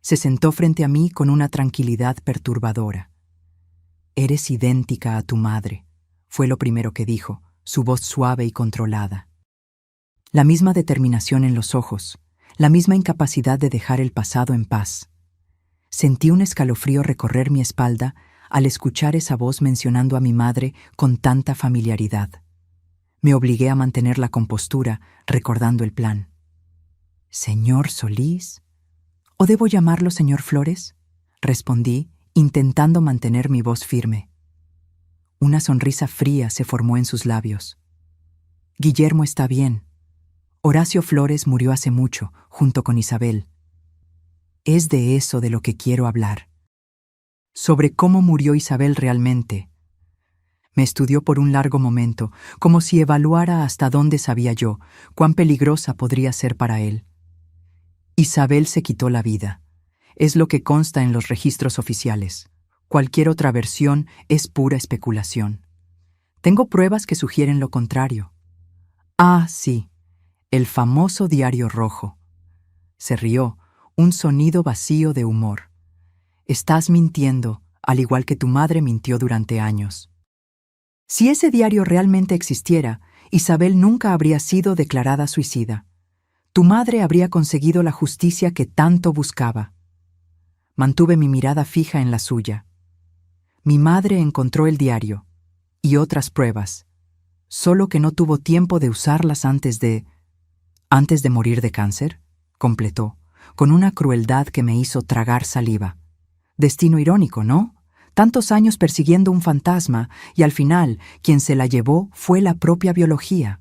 Se sentó frente a mí con una tranquilidad perturbadora. «Eres idéntica a tu madre», fue lo primero que dijo, su voz suave y controlada. La misma determinación en los ojos, la misma incapacidad de dejar el pasado en paz. Sentí un escalofrío recorrer mi espalda al escuchar esa voz mencionando a mi madre con tanta familiaridad. Me obligué a mantener la compostura, recordando el plan. «¿Señor Solís? ¿O debo llamarlo señor Flores?», respondí, intentando mantener mi voz firme. Una sonrisa fría se formó en sus labios. «Guillermo está bien. Horacio Flores murió hace mucho, junto con Isabel. Es de eso de lo que quiero hablar. Sobre cómo murió Isabel realmente». Me estudió por un largo momento, como si evaluara hasta dónde sabía yo, cuán peligrosa podría ser para él. Isabel se quitó la vida. Es lo que consta en los registros oficiales. Cualquier otra versión es pura especulación. Tengo pruebas que sugieren lo contrario. Ah, sí, el famoso diario rojo. Se rió, un sonido vacío de humor. Estás mintiendo, al igual que tu madre mintió durante años. Si ese diario realmente existiera, Isabel nunca habría sido declarada suicida. Tu madre habría conseguido la justicia que tanto buscaba. Mantuve mi mirada fija en la suya. Mi madre encontró el diario y otras pruebas, solo que no tuvo tiempo de usarlas antes de morir de cáncer, completó, con una crueldad que me hizo tragar saliva. Destino irónico, ¿no? Tantos años persiguiendo un fantasma y al final quien se la llevó fue la propia biología.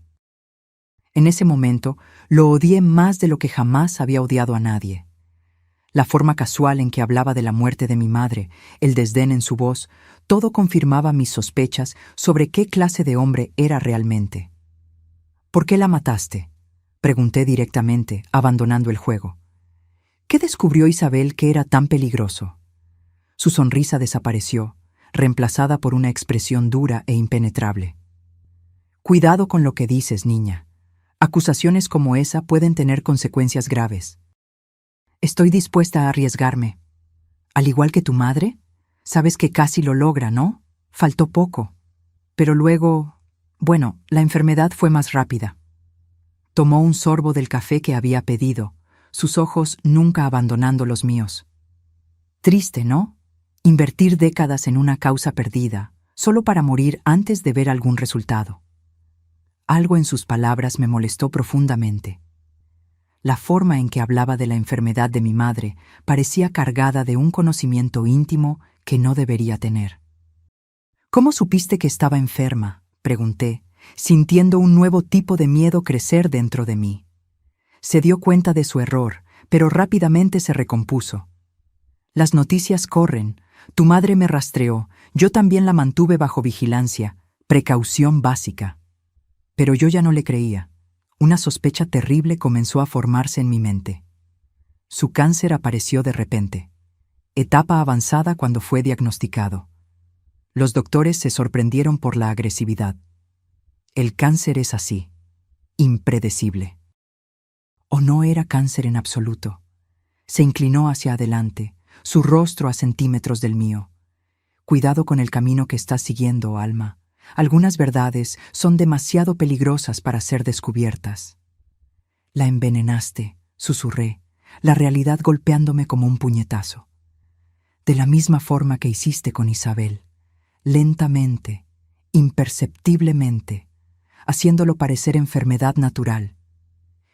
En ese momento lo odié más de lo que jamás había odiado a nadie. La forma casual en que hablaba de la muerte de mi madre, el desdén en su voz, todo confirmaba mis sospechas sobre qué clase de hombre era realmente. «¿Por qué la mataste?», pregunté directamente, abandonando el juego. ¿Qué descubrió Isabel que era tan peligroso? Su sonrisa desapareció, reemplazada por una expresión dura e impenetrable. Cuidado con lo que dices, niña. Acusaciones como esa pueden tener consecuencias graves. Estoy dispuesta a arriesgarme. Al igual que tu madre, sabes que casi lo logra, ¿no? Faltó poco. Pero luego, bueno, la enfermedad fue más rápida. Tomó un sorbo del café que había pedido, sus ojos nunca abandonando los míos. Triste, ¿no? Invertir décadas en una causa perdida, solo para morir antes de ver algún resultado. Algo en sus palabras me molestó profundamente. La forma en que hablaba de la enfermedad de mi madre parecía cargada de un conocimiento íntimo que no debería tener. ¿Cómo supiste que estaba enferma?, pregunté, sintiendo un nuevo tipo de miedo crecer dentro de mí. Se dio cuenta de su error, pero rápidamente se recompuso. Las noticias corren. Tu madre me rastreó, yo también la mantuve bajo vigilancia, precaución básica. Pero yo ya no le creía. Una sospecha terrible comenzó a formarse en mi mente. Su cáncer apareció de repente. Etapa avanzada cuando fue diagnosticado. Los doctores se sorprendieron por la agresividad. El cáncer es así, impredecible. ¿O no era cáncer en absoluto? Se inclinó hacia adelante, su rostro a centímetros del mío. Cuidado con el camino que estás siguiendo, Alma. Algunas verdades son demasiado peligrosas para ser descubiertas. La envenenaste, susurré, la realidad golpeándome como un puñetazo. De la misma forma que hiciste con Isabel, lentamente, imperceptiblemente, haciéndolo parecer enfermedad natural.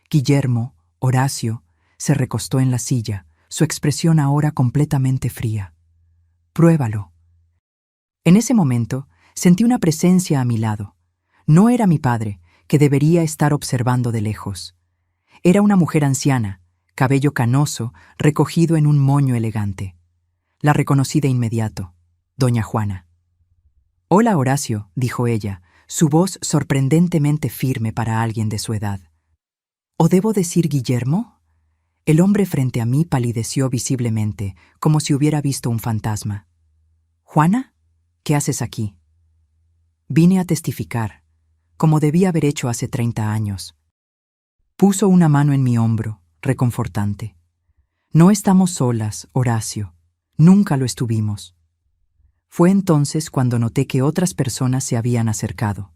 Guillermo, Horacio, se recostó en la silla, su expresión ahora completamente fría. Pruébalo. En ese momento, sentí una presencia a mi lado. No era mi padre, que debería estar observando de lejos. Era una mujer anciana, cabello canoso, recogido en un moño elegante. La reconocí de inmediato, doña Juana. «Hola, Horacio», dijo ella, su voz sorprendentemente firme para alguien de su edad. «¿O debo decir Guillermo?» El hombre frente a mí palideció visiblemente, como si hubiera visto un fantasma. «¿Juana? ¿Qué haces aquí?» «Vine a testificar, como debía haber hecho hace 30 años». Puso una mano en mi hombro, reconfortante. «No estamos solas, Horacio. Nunca lo estuvimos». Fue entonces cuando noté que otras personas se habían acercado.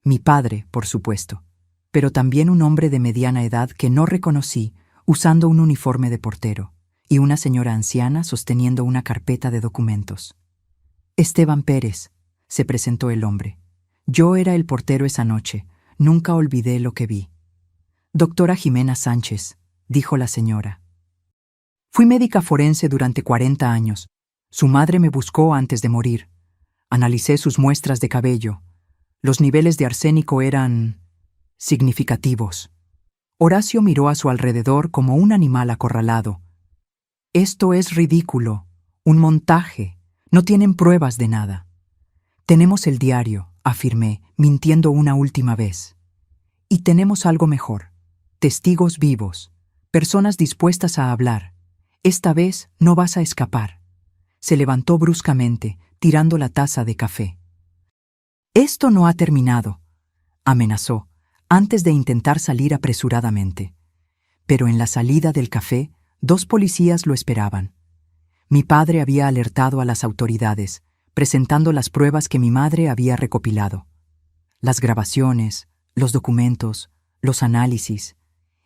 Mi padre, por supuesto, pero también un hombre de mediana edad que no reconocí, usando un uniforme de portero, y una señora anciana sosteniendo una carpeta de documentos. «Esteban Pérez», se presentó el hombre. «Yo era el portero esa noche. Nunca olvidé lo que vi». «Doctora Jimena Sánchez», dijo la señora. «Fui médica forense durante 40 años. Su madre me buscó antes de morir. Analicé sus muestras de cabello. Los niveles de arsénico eran significativos». Horacio miró a su alrededor como un animal acorralado. «Esto es ridículo. Un montaje. No tienen pruebas de nada». «Tenemos el diario», afirmé, mintiendo una última vez. «Y tenemos algo mejor. Testigos vivos. Personas dispuestas a hablar. Esta vez no vas a escapar». Se levantó bruscamente, tirando la taza de café. «Esto no ha terminado», amenazó, antes de intentar salir apresuradamente. Pero en la salida del café, 2 policías lo esperaban. Mi padre había alertado a las autoridades, presentando las pruebas que mi madre había recopilado. Las grabaciones, los documentos, los análisis.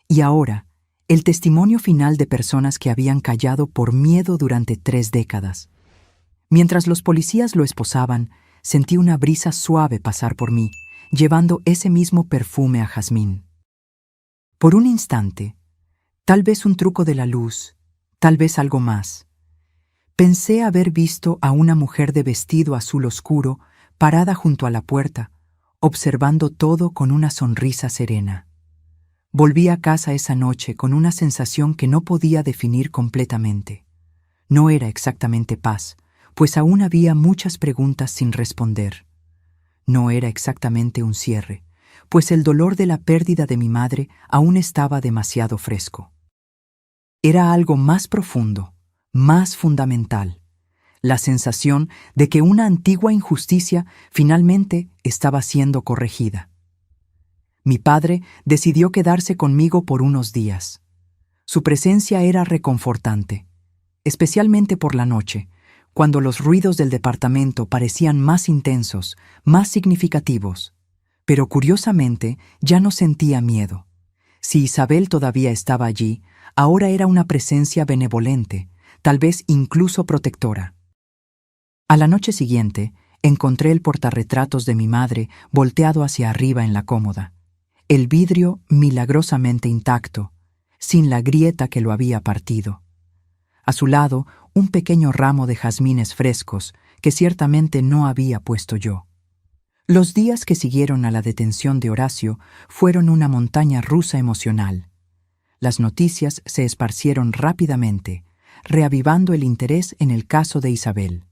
Y ahora, el testimonio final de personas que habían callado por miedo durante 3 décadas. Mientras los policías lo esposaban, sentí una brisa suave pasar por mí, llevando ese mismo perfume a jazmín. Por un instante, tal vez un truco de la luz, tal vez algo más, pensé haber visto a una mujer de vestido azul oscuro parada junto a la puerta, observando todo con una sonrisa serena. Volví a casa esa noche con una sensación que no podía definir completamente. No era exactamente paz, pues aún había muchas preguntas sin responder. No era exactamente un cierre, pues el dolor de la pérdida de mi madre aún estaba demasiado fresco. Era algo más profundo, más fundamental, la sensación de que una antigua injusticia finalmente estaba siendo corregida. Mi padre decidió quedarse conmigo por unos días. Su presencia era reconfortante, especialmente por la noche, cuando los ruidos del departamento parecían más intensos, más significativos. Pero curiosamente ya no sentía miedo. Si Isabel todavía estaba allí, ahora era una presencia benevolente, tal vez incluso protectora. A la noche siguiente, encontré el portarretratos de mi madre volteado hacia arriba en la cómoda. El vidrio milagrosamente intacto, sin la grieta que lo había partido. A su lado, un pequeño ramo de jazmines frescos que ciertamente no había puesto yo. Los días que siguieron a la detención de Horacio fueron una montaña rusa emocional. Las noticias se esparcieron rápidamente, reavivando el interés en el caso de Isabel.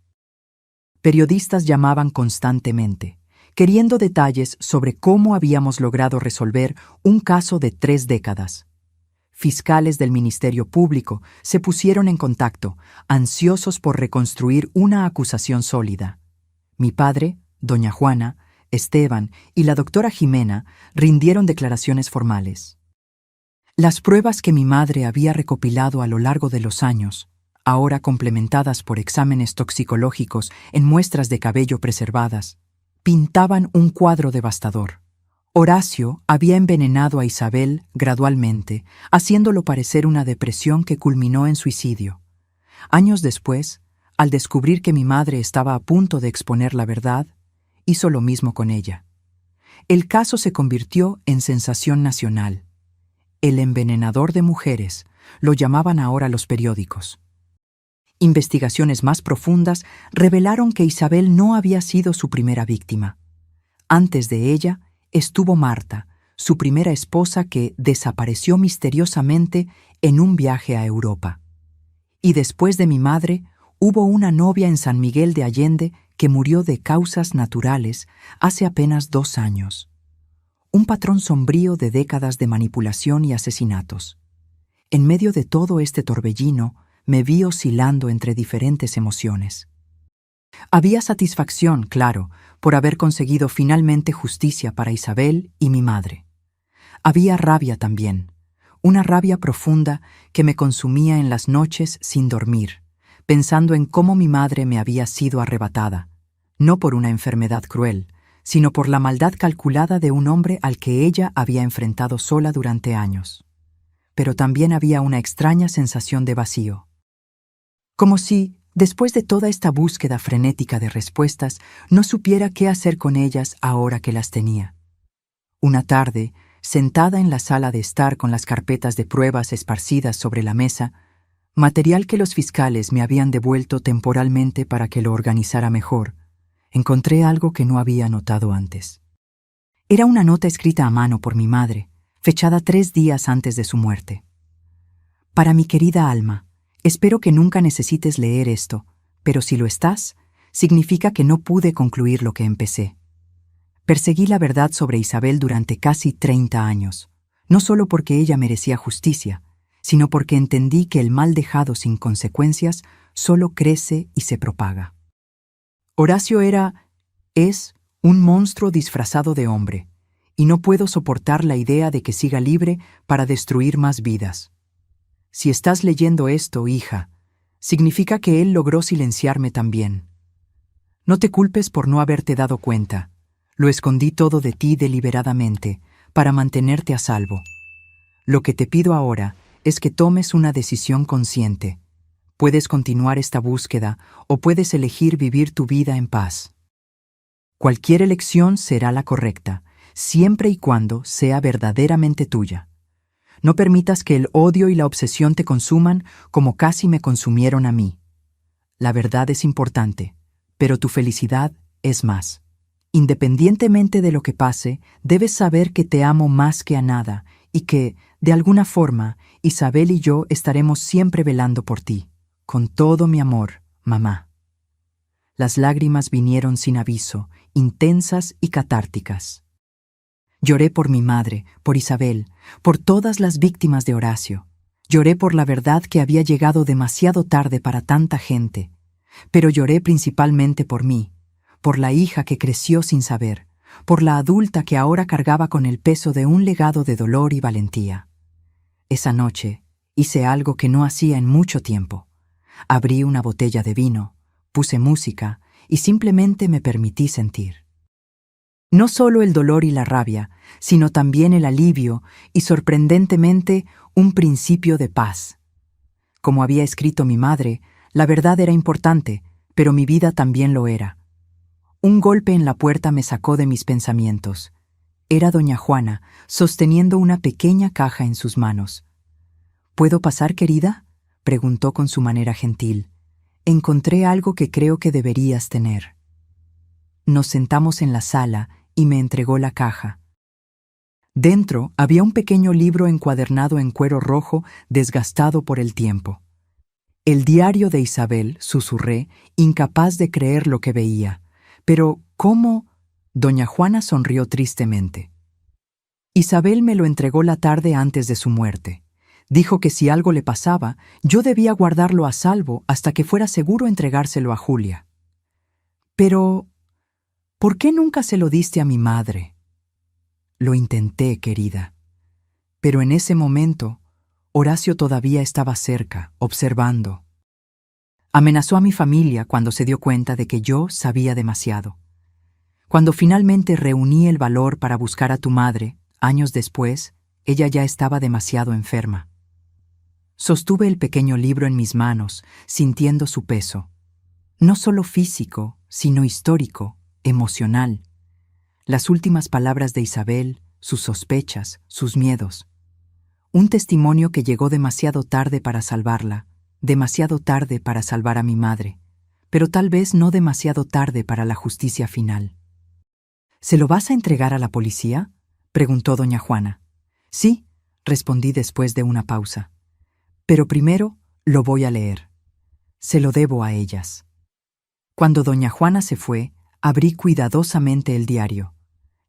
Periodistas llamaban constantemente, queriendo detalles sobre cómo habíamos logrado resolver un caso de 3 décadas. Fiscales del Ministerio Público se pusieron en contacto, ansiosos por reconstruir una acusación sólida. Mi padre, doña Juana, Esteban y la doctora Jimena rindieron declaraciones formales. Las pruebas que mi madre había recopilado a lo largo de los años, ahora complementadas por exámenes toxicológicos en muestras de cabello preservadas, pintaban un cuadro devastador. Horacio había envenenado a Isabel gradualmente, haciéndolo parecer una depresión que culminó en suicidio. Años después, al descubrir que mi madre estaba a punto de exponer la verdad, hizo lo mismo con ella. El caso se convirtió en sensación nacional. El envenenador de mujeres, lo llamaban ahora los periódicos. Investigaciones más profundas revelaron que Isabel no había sido su primera víctima. Antes de ella estuvo Marta, su primera esposa que desapareció misteriosamente en un viaje a Europa. Y después de mi madre, hubo una novia en San Miguel de Allende que murió de causas naturales hace apenas 2 años. Un patrón sombrío de décadas de manipulación y asesinatos. En medio de todo este torbellino, me vi oscilando entre diferentes emociones. Había satisfacción, claro, por haber conseguido finalmente justicia para Isabel y mi madre. Había rabia también, una rabia profunda que me consumía en las noches sin dormir, pensando en cómo mi madre me había sido arrebatada, no por una enfermedad cruel, sino por la maldad calculada de un hombre al que ella había enfrentado sola durante años. Pero también había una extraña sensación de vacío. Como si, después de toda esta búsqueda frenética de respuestas, no supiera qué hacer con ellas ahora que las tenía. Una tarde, sentada en la sala de estar con las carpetas de pruebas esparcidas sobre la mesa, material que los fiscales me habían devuelto temporalmente para que lo organizara mejor, encontré algo que no había notado antes. Era una nota escrita a mano por mi madre, fechada 3 días antes de su muerte. Para mi querida Alma, espero que nunca necesites leer esto, pero si lo estás, significa que no pude concluir lo que empecé. Perseguí la verdad sobre Isabel durante casi 30 años, no solo porque ella merecía justicia, sino porque entendí que el mal dejado sin consecuencias solo crece y se propaga. Horacio es un monstruo disfrazado de hombre, y no puedo soportar la idea de que siga libre para destruir más vidas. Si estás leyendo esto, hija, significa que él logró silenciarme también. No te culpes por no haberte dado cuenta. Lo escondí todo de ti deliberadamente, para mantenerte a salvo. Lo que te pido ahora es que tomes una decisión consciente. Puedes continuar esta búsqueda o puedes elegir vivir tu vida en paz. Cualquier elección será la correcta, siempre y cuando sea verdaderamente tuya. No permitas que el odio y la obsesión te consuman como casi me consumieron a mí. La verdad es importante, pero tu felicidad es más. Independientemente de lo que pase, debes saber que te amo más que a nada y que, de alguna forma, Isabel y yo estaremos siempre velando por ti. Con todo mi amor, mamá. Las lágrimas vinieron sin aviso, intensas y catárticas. Lloré por mi madre, por Isabel, por todas las víctimas de Horacio. Lloré por la verdad que había llegado demasiado tarde para tanta gente, pero lloré principalmente por mí, por la hija que creció sin saber, por la adulta que ahora cargaba con el peso de un legado de dolor y valentía. Esa noche hice algo que no hacía en mucho tiempo. Abrí una botella de vino, puse música y simplemente me permití sentir. No solo el dolor y la rabia, sino también el alivio y, sorprendentemente, un principio de paz. Como había escrito mi madre, la verdad era importante, pero mi vida también lo era. Un golpe en la puerta me sacó de mis pensamientos. Era doña Juana, sosteniendo una pequeña caja en sus manos. ¿Puedo pasar, querida?, preguntó con su manera gentil. Encontré algo que creo que deberías tener. Nos sentamos en la sala y me entregó la caja. Dentro había un pequeño libro encuadernado en cuero rojo, desgastado por el tiempo. El diario de Isabel, susurré, incapaz de creer lo que veía. Pero, ¿cómo? Doña Juana sonrió tristemente. Isabel me lo entregó la tarde antes de su muerte. Dijo que si algo le pasaba, yo debía guardarlo a salvo hasta que fuera seguro entregárselo a Julia. Pero, ¿por qué nunca se lo diste a mi madre? Lo intenté, querida. Pero en ese momento, Horacio todavía estaba cerca, observando. Amenazó a mi familia cuando se dio cuenta de que yo sabía demasiado. Cuando finalmente reuní el valor para buscar a tu madre, años después, ella ya estaba demasiado enferma. Sostuve el pequeño libro en mis manos, sintiendo su peso. No solo físico, sino histórico, emocional. Las últimas palabras de Isabel, sus sospechas, sus miedos. Un testimonio que llegó demasiado tarde para salvarla, demasiado tarde para salvar a mi madre, pero tal vez no demasiado tarde para la justicia final. ¿Se lo vas a entregar a la policía?, preguntó doña Juana. Sí, respondí después de una pausa. Pero primero lo voy a leer. Se lo debo a ellas. Cuando doña Juana se fue, abrí cuidadosamente el diario.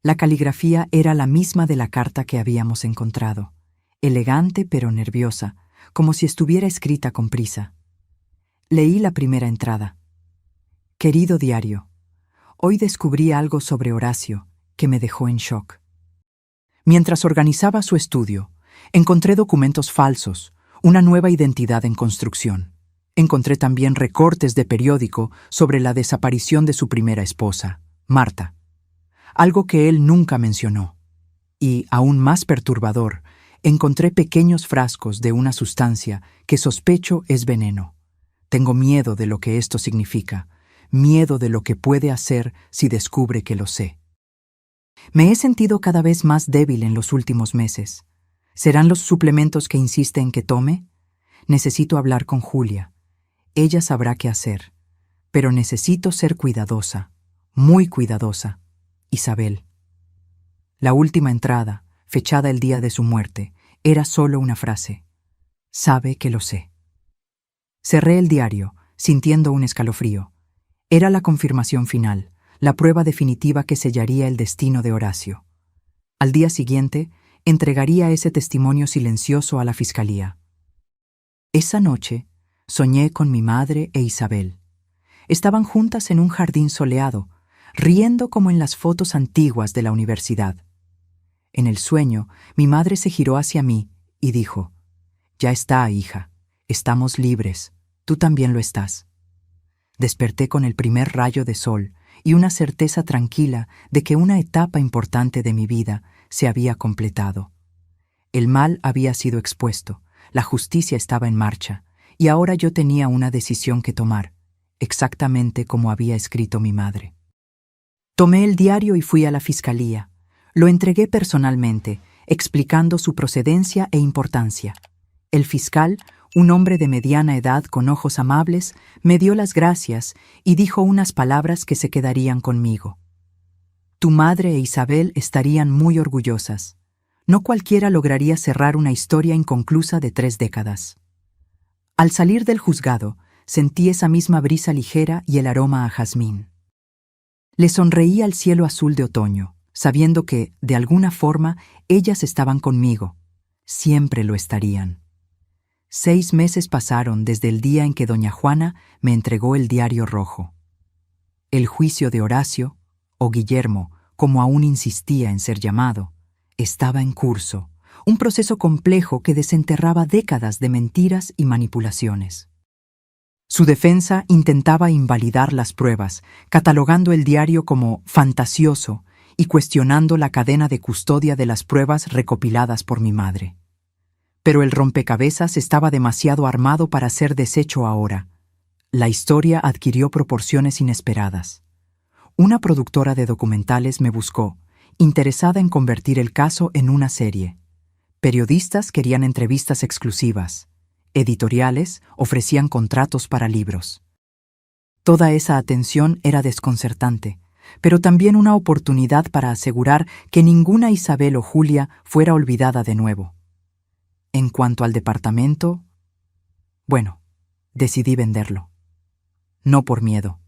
La caligrafía era la misma de la carta que habíamos encontrado, elegante pero nerviosa, como si estuviera escrita con prisa. Leí la primera entrada. Querido diario, hoy descubrí algo sobre Horacio que me dejó en shock. Mientras organizaba su estudio, encontré documentos falsos, una nueva identidad en construcción. Encontré también recortes de periódico sobre la desaparición de su primera esposa, Marta, algo que él nunca mencionó. Y, aún más perturbador, encontré pequeños frascos de una sustancia que sospecho es veneno. Tengo miedo de lo que esto significa, miedo de lo que puede hacer si descubre que lo sé. Me he sentido cada vez más débil en los últimos meses. ¿Serán los suplementos que insiste en que tome? Necesito hablar con Julia. Ella sabrá qué hacer. Pero necesito ser cuidadosa, muy cuidadosa. Isabel. La última entrada, fechada el día de su muerte, era solo una frase. Sabe que lo sé. Cerré el diario, sintiendo un escalofrío. Era la confirmación final, la prueba definitiva que sellaría el destino de Horacio. Al día siguiente, entregaría ese testimonio silencioso a la fiscalía. Esa noche, soñé con mi madre e Isabel. Estaban juntas en un jardín soleado, riendo como en las fotos antiguas de la universidad. En el sueño, mi madre se giró hacia mí y dijo: «Ya está, hija, estamos libres, tú también lo estás». Desperté con el primer rayo de sol y una certeza tranquila de que una etapa importante de mi vida se había completado. El mal había sido expuesto, la justicia estaba en marcha, y ahora yo tenía una decisión que tomar, exactamente como había escrito mi madre. Tomé el diario y fui a la fiscalía. Lo entregué personalmente, explicando su procedencia e importancia. El fiscal, un hombre de mediana edad con ojos amables, me dio las gracias y dijo unas palabras que se quedarían conmigo. Tu madre e Isabel estarían muy orgullosas. No cualquiera lograría cerrar una historia inconclusa de 3 décadas. Al salir del juzgado, sentí esa misma brisa ligera y el aroma a jazmín. Le sonreí al cielo azul de otoño, sabiendo que, de alguna forma, ellas estaban conmigo. Siempre lo estarían. 6 meses pasaron desde el día en que doña Juana me entregó el diario rojo. El juicio de Horacio, o Guillermo, como aún insistía en ser llamado, estaba en curso, un proceso complejo que desenterraba décadas de mentiras y manipulaciones. Su defensa intentaba invalidar las pruebas, catalogando el diario como fantasioso y cuestionando la cadena de custodia de las pruebas recopiladas por mi madre. Pero el rompecabezas estaba demasiado armado para ser deshecho ahora. La historia adquirió proporciones inesperadas. Una productora de documentales me buscó, interesada en convertir el caso en una serie. Periodistas querían entrevistas exclusivas. Editoriales ofrecían contratos para libros. Toda esa atención era desconcertante, pero también una oportunidad para asegurar que ninguna Isabel o Julia fuera olvidada de nuevo. En cuanto al departamento, bueno, decidí venderlo. No por miedo.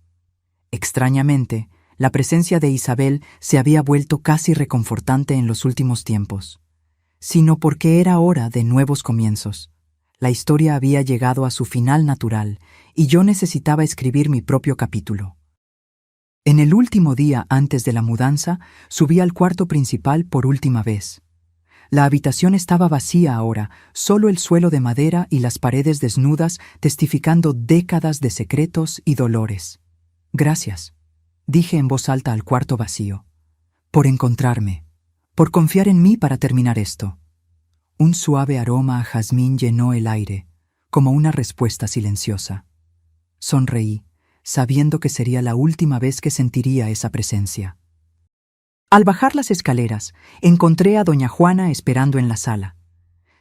Extrañamente, la presencia de Isabel se había vuelto casi reconfortante en los últimos tiempos, sino porque era hora de nuevos comienzos. La historia había llegado a su final natural y yo necesitaba escribir mi propio capítulo. En el último día antes de la mudanza, subí al cuarto principal por última vez. La habitación estaba vacía ahora, solo el suelo de madera y las paredes desnudas testificando décadas de secretos y dolores. Gracias, dije en voz alta al cuarto vacío, por encontrarme, por confiar en mí para terminar esto. Un suave aroma a jazmín llenó el aire, como una respuesta silenciosa. Sonreí, sabiendo que sería la última vez que sentiría esa presencia. Al bajar las escaleras, encontré a doña Juana esperando en la sala.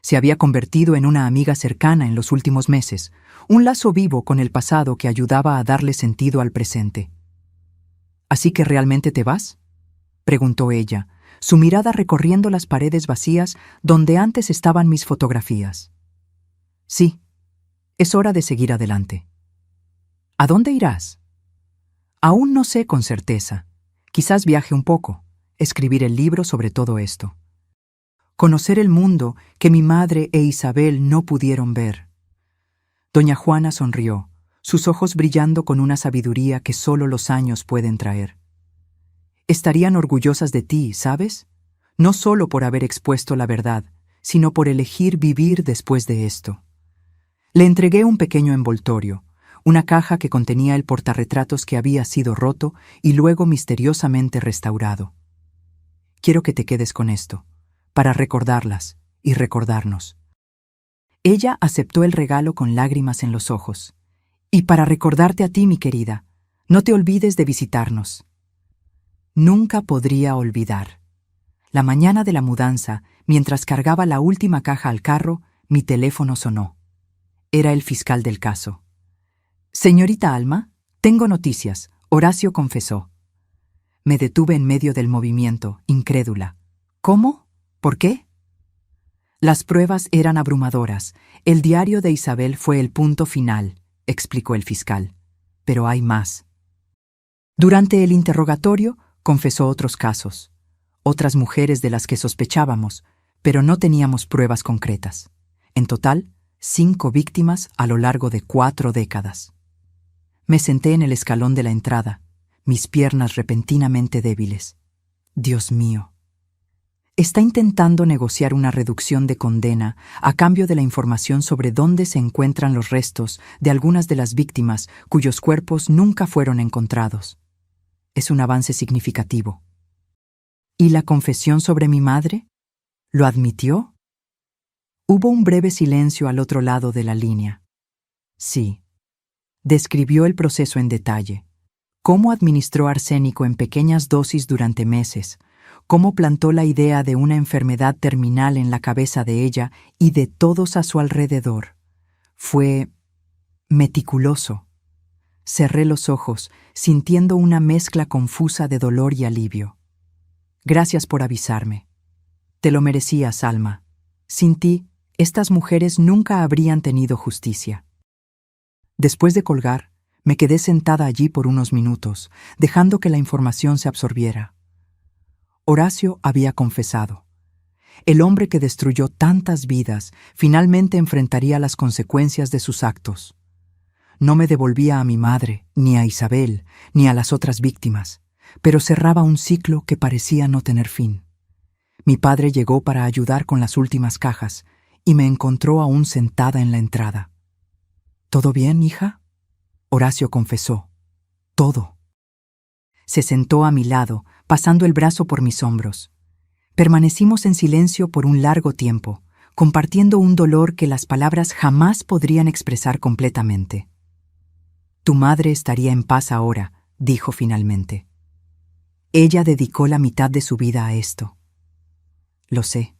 Se había convertido en una amiga cercana en los últimos meses, un lazo vivo con el pasado que ayudaba a darle sentido al presente. ¿Así que realmente te vas?, preguntó ella, su mirada recorriendo las paredes vacías donde antes estaban mis fotografías. Sí, es hora de seguir adelante. ¿A dónde irás? Aún no sé con certeza. Quizás viaje un poco, escribir el libro sobre todo esto. Conocer el mundo que mi madre e Isabel no pudieron ver. Doña Juana sonrió, sus ojos brillando con una sabiduría que solo los años pueden traer. Estarían orgullosas de ti, ¿sabes? No solo por haber expuesto la verdad, sino por elegir vivir después de esto. Le entregué un pequeño envoltorio, una caja que contenía el portarretratos que había sido roto y luego misteriosamente restaurado. Quiero que te quedes con esto, para recordarlas y recordarnos. Ella aceptó el regalo con lágrimas en los ojos. Y para recordarte a ti, mi querida, no te olvides de visitarnos. Nunca podría olvidar. La mañana de la mudanza, mientras cargaba la última caja al carro, mi teléfono sonó. Era el fiscal del caso. Señorita Alma, tengo noticias, Horacio confesó. Me detuve en medio del movimiento, incrédula. ¿Cómo? ¿Por qué? Las pruebas eran abrumadoras. El diario de Isabel fue el punto final, explicó el fiscal. Pero hay más. Durante el interrogatorio, confesó otros casos, otras mujeres de las que sospechábamos, pero no teníamos pruebas concretas. En total, 5 víctimas a lo largo de 4 décadas. Me senté en el escalón de la entrada, mis piernas repentinamente débiles. Dios mío. Está intentando negociar una reducción de condena a cambio de la información sobre dónde se encuentran los restos de algunas de las víctimas cuyos cuerpos nunca fueron encontrados. Es un avance significativo. ¿Y la confesión sobre mi madre? ¿Lo admitió? Hubo un breve silencio al otro lado de la línea. Sí. Describió el proceso en detalle. Cómo administró arsénico en pequeñas dosis durante meses, cómo plantó la idea de una enfermedad terminal en la cabeza de ella y de todos a su alrededor. Fue meticuloso. Cerré los ojos, sintiendo una mezcla confusa de dolor y alivio. Gracias por avisarme. Te lo merecías, Alma. Sin ti, estas mujeres nunca habrían tenido justicia. Después de colgar, me quedé sentada allí por unos minutos, dejando que la información se absorbiera. Horacio había confesado. El hombre que destruyó tantas vidas finalmente enfrentaría las consecuencias de sus actos. No me devolvía a mi madre, ni a Isabel, ni a las otras víctimas, pero cerraba un ciclo que parecía no tener fin. Mi padre llegó para ayudar con las últimas cajas y me encontró aún sentada en la entrada. ¿Todo bien, hija? Horacio confesó. Todo. Se sentó a mi lado, pasando el brazo por mis hombros. Permanecimos en silencio por un largo tiempo, compartiendo un dolor que las palabras jamás podrían expresar completamente. Tu madre estaría en paz ahora, dijo finalmente. Ella dedicó la mitad de su vida a esto. Lo sé.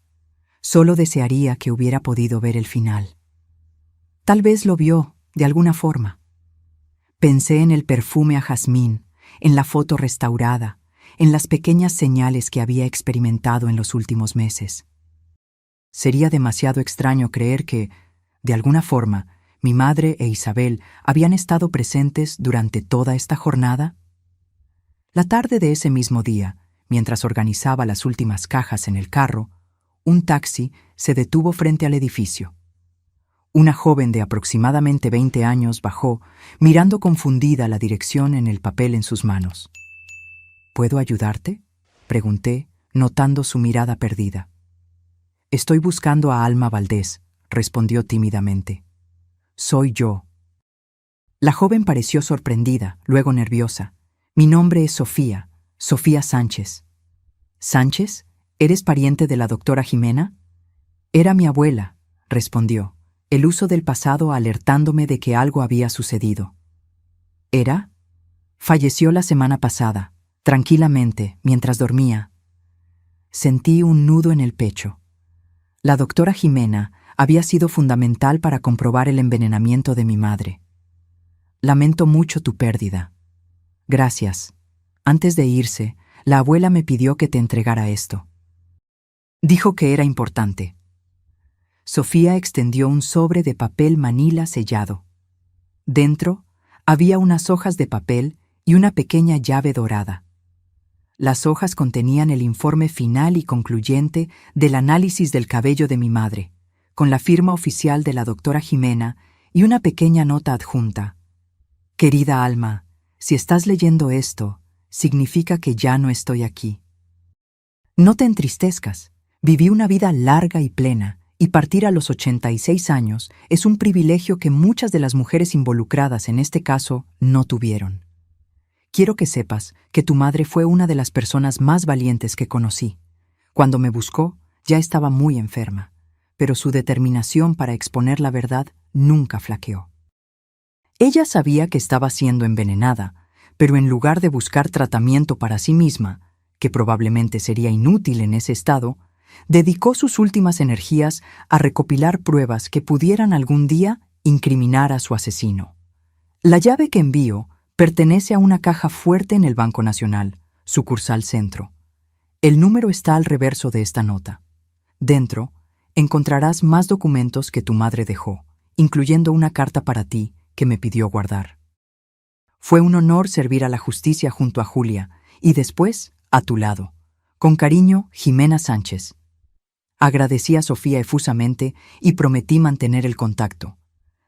Solo desearía que hubiera podido ver el final. Tal vez lo vio, de alguna forma. Pensé en el perfume a jazmín, en la foto restaurada, en las pequeñas señales que había experimentado en los últimos meses. Sería demasiado extraño creer que, de alguna forma, mi madre e Isabel habían estado presentes durante toda esta jornada. La tarde de ese mismo día, mientras organizaba las últimas cajas en el carro, un taxi se detuvo frente al edificio. Una joven de aproximadamente 20 años bajó, mirando confundida la dirección en el papel en sus manos. ¿Puedo ayudarte?, pregunté, notando su mirada perdida. Estoy buscando a Alma Valdés, respondió tímidamente. Soy yo. La joven pareció sorprendida, luego nerviosa. Mi nombre es Sofía, Sofía Sánchez. ¿Sánchez? ¿Eres pariente de la doctora Jimena? Era mi abuela, respondió, el uso del pasado alertándome de que algo había sucedido. ¿Era? Falleció la semana pasada, tranquilamente, mientras dormía. Sentí un nudo en el pecho. La doctora Jimena había sido fundamental para comprobar el envenenamiento de mi madre. Lamento mucho tu pérdida. Gracias. Antes de irse, la abuela me pidió que te entregara esto. Dijo que era importante. Sofía extendió un sobre de papel manila sellado. Dentro había unas hojas de papel y una pequeña llave dorada. Las hojas contenían el informe final y concluyente del análisis del cabello de mi madre, con la firma oficial de la doctora Jimena y una pequeña nota adjunta. Querida Alma, si estás leyendo esto, significa que ya no estoy aquí. No te entristezcas. Viví una vida larga y plena, y partir a los 86 años es un privilegio que muchas de las mujeres involucradas en este caso no tuvieron. Quiero que sepas que tu madre fue una de las personas más valientes que conocí. Cuando me buscó, ya estaba muy enferma, pero su determinación para exponer la verdad nunca flaqueó. Ella sabía que estaba siendo envenenada, pero en lugar de buscar tratamiento para sí misma, que probablemente sería inútil en ese estado, dedicó sus últimas energías a recopilar pruebas que pudieran algún día incriminar a su asesino. La llave que envío pertenece a una caja fuerte en el Banco Nacional, sucursal Centro. El número está al reverso de esta nota. Dentro encontrarás más documentos que tu madre dejó, incluyendo una carta para ti que me pidió guardar. Fue un honor servir a la justicia junto a Julia y después a tu lado. Con cariño, Jimena Sánchez. Agradecí a Sofía efusamente y prometí mantener el contacto.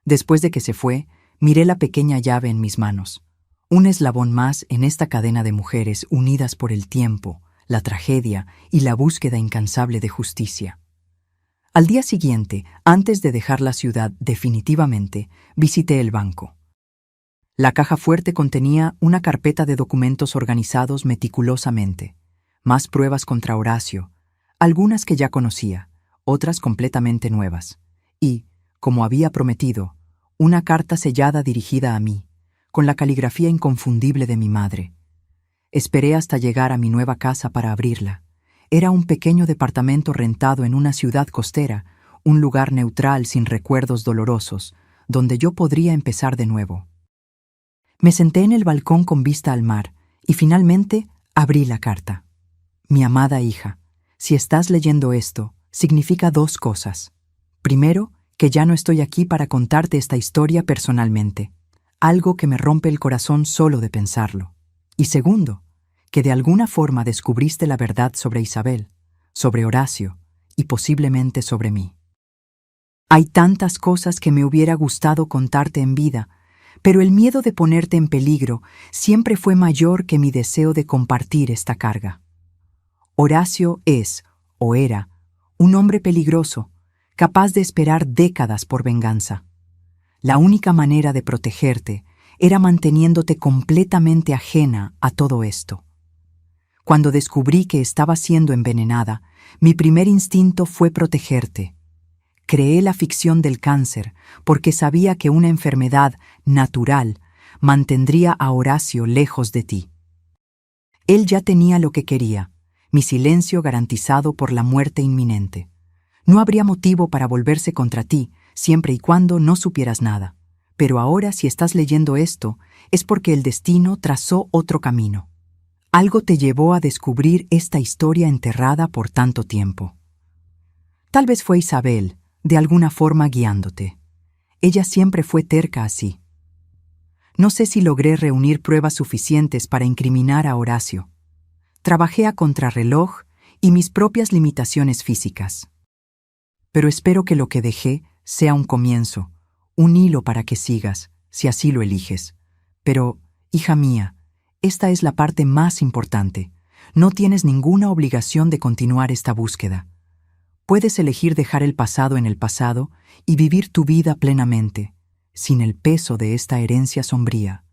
Después de que se fue, miré la pequeña llave en mis manos. Un eslabón más en esta cadena de mujeres unidas por el tiempo, la tragedia y la búsqueda incansable de justicia. Al día siguiente, antes de dejar la ciudad definitivamente, visité el banco. La caja fuerte contenía una carpeta de documentos organizados meticulosamente, más pruebas contra Horacio, algunas que ya conocía, otras completamente nuevas, y, como había prometido, una carta sellada dirigida a mí, con la caligrafía inconfundible de mi madre. Esperé hasta llegar a mi nueva casa para abrirla. Era un pequeño departamento rentado en una ciudad costera, un lugar neutral sin recuerdos dolorosos, donde yo podría empezar de nuevo. Me senté en el balcón con vista al mar y finalmente abrí la carta. Mi amada hija, si estás leyendo esto, significa dos cosas. Primero, que ya no estoy aquí para contarte esta historia personalmente, algo que me rompe el corazón solo de pensarlo. Y segundo, que de alguna forma descubriste la verdad sobre Isabel, sobre Horacio y posiblemente sobre mí. Hay tantas cosas que me hubiera gustado contarte en vida, pero el miedo de ponerte en peligro siempre fue mayor que mi deseo de compartir esta carga. Horacio es, o era, un hombre peligroso, capaz de esperar décadas por venganza. La única manera de protegerte era manteniéndote completamente ajena a todo esto. Cuando descubrí que estaba siendo envenenada, mi primer instinto fue protegerte. Creé la ficción del cáncer porque sabía que una enfermedad natural mantendría a Horacio lejos de ti. Él ya tenía lo que quería, mi silencio garantizado por la muerte inminente. No habría motivo para volverse contra ti, siempre y cuando no supieras nada. Pero ahora, si estás leyendo esto, es porque el destino trazó otro camino. Algo te llevó a descubrir esta historia enterrada por tanto tiempo. Tal vez fue Isabel, de alguna forma guiándote. Ella siempre fue terca así. No sé si logré reunir pruebas suficientes para incriminar a Horacio. Trabajé a contrarreloj y mis propias limitaciones físicas. Pero espero que lo que dejé sea un comienzo, un hilo para que sigas, si así lo eliges. Pero, hija mía, esta es la parte más importante. No tienes ninguna obligación de continuar esta búsqueda. Puedes elegir dejar el pasado en el pasado y vivir tu vida plenamente, sin el peso de esta herencia sombría.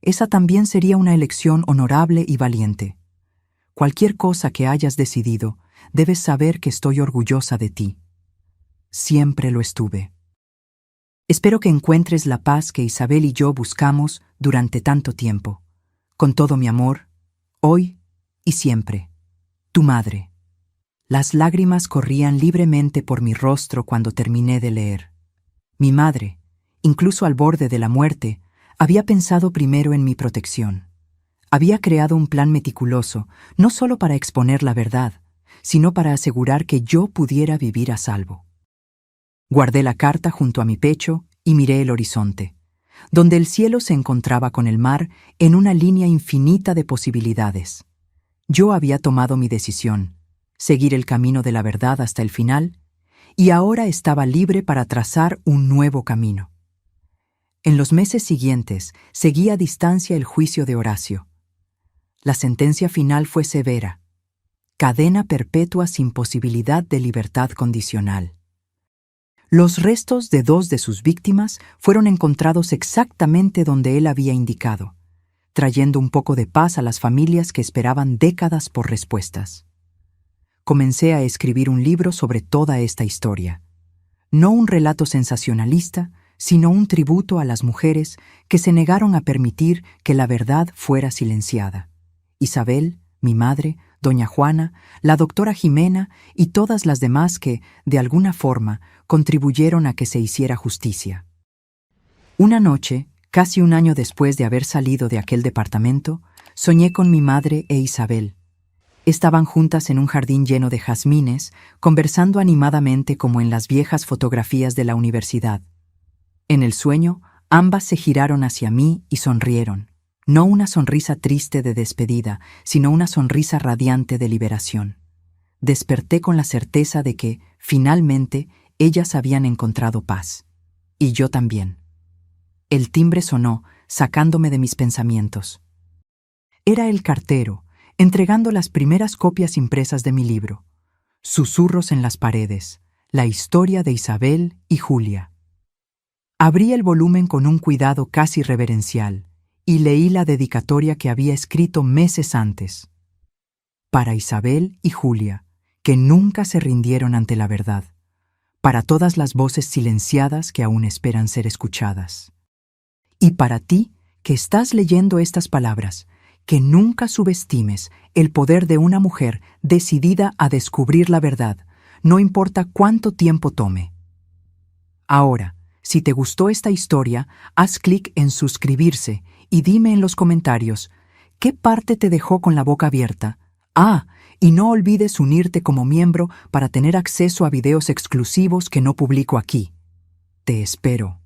Esa también sería una elección honorable y valiente. Cualquier cosa que hayas decidido, debes saber que estoy orgullosa de ti. Siempre lo estuve. Espero que encuentres la paz que Isabel y yo buscamos durante tanto tiempo. Con todo mi amor, hoy y siempre. Tu madre. Las lágrimas corrían libremente por mi rostro cuando terminé de leer. Mi madre, incluso al borde de la muerte, había pensado primero en mi protección. Había creado un plan meticuloso, no solo para exponer la verdad, sino para asegurar que yo pudiera vivir a salvo. Guardé la carta junto a mi pecho y miré el horizonte, donde el cielo se encontraba con el mar en una línea infinita de posibilidades. Yo había tomado mi decisión, seguir el camino de la verdad hasta el final, y ahora estaba libre para trazar un nuevo camino. En los meses siguientes seguí a distancia el juicio de Horacio. La sentencia final fue severa: cadena perpetua sin posibilidad de libertad condicional. Los restos de 2 de sus víctimas fueron encontrados exactamente donde él había indicado, trayendo un poco de paz a las familias que esperaban décadas por respuestas. Comencé a escribir un libro sobre toda esta historia. No un relato sensacionalista, sino un tributo a las mujeres que se negaron a permitir que la verdad fuera silenciada. Isabel, mi madre, doña Juana, la doctora Jimena y todas las demás que, de alguna forma, contribuyeron a que se hiciera justicia. Una noche, casi un año después de haber salido de aquel departamento, soñé con mi madre e Isabel. Estaban juntas en un jardín lleno de jazmines, conversando animadamente como en las viejas fotografías de la universidad. En el sueño, ambas se giraron hacia mí y sonrieron. No una sonrisa triste de despedida, sino una sonrisa radiante de liberación. Desperté con la certeza de que, finalmente, ellas habían encontrado paz. Y yo también. El timbre sonó, sacándome de mis pensamientos. Era el cartero, entregando las primeras copias impresas de mi libro. Susurros en las paredes, la historia de Isabel y Julia. Abrí el volumen con un cuidado casi reverencial y leí la dedicatoria que había escrito meses antes. Para Isabel y Julia, que nunca se rindieron ante la verdad. Para todas las voces silenciadas que aún esperan ser escuchadas. Y para ti, que estás leyendo estas palabras, que nunca subestimes el poder de una mujer decidida a descubrir la verdad, no importa cuánto tiempo tome. Ahora, si te gustó esta historia, haz clic en suscribirse y dime en los comentarios qué parte te dejó con la boca abierta. Y no olvides unirte como miembro para tener acceso a videos exclusivos que no publico aquí. Te espero.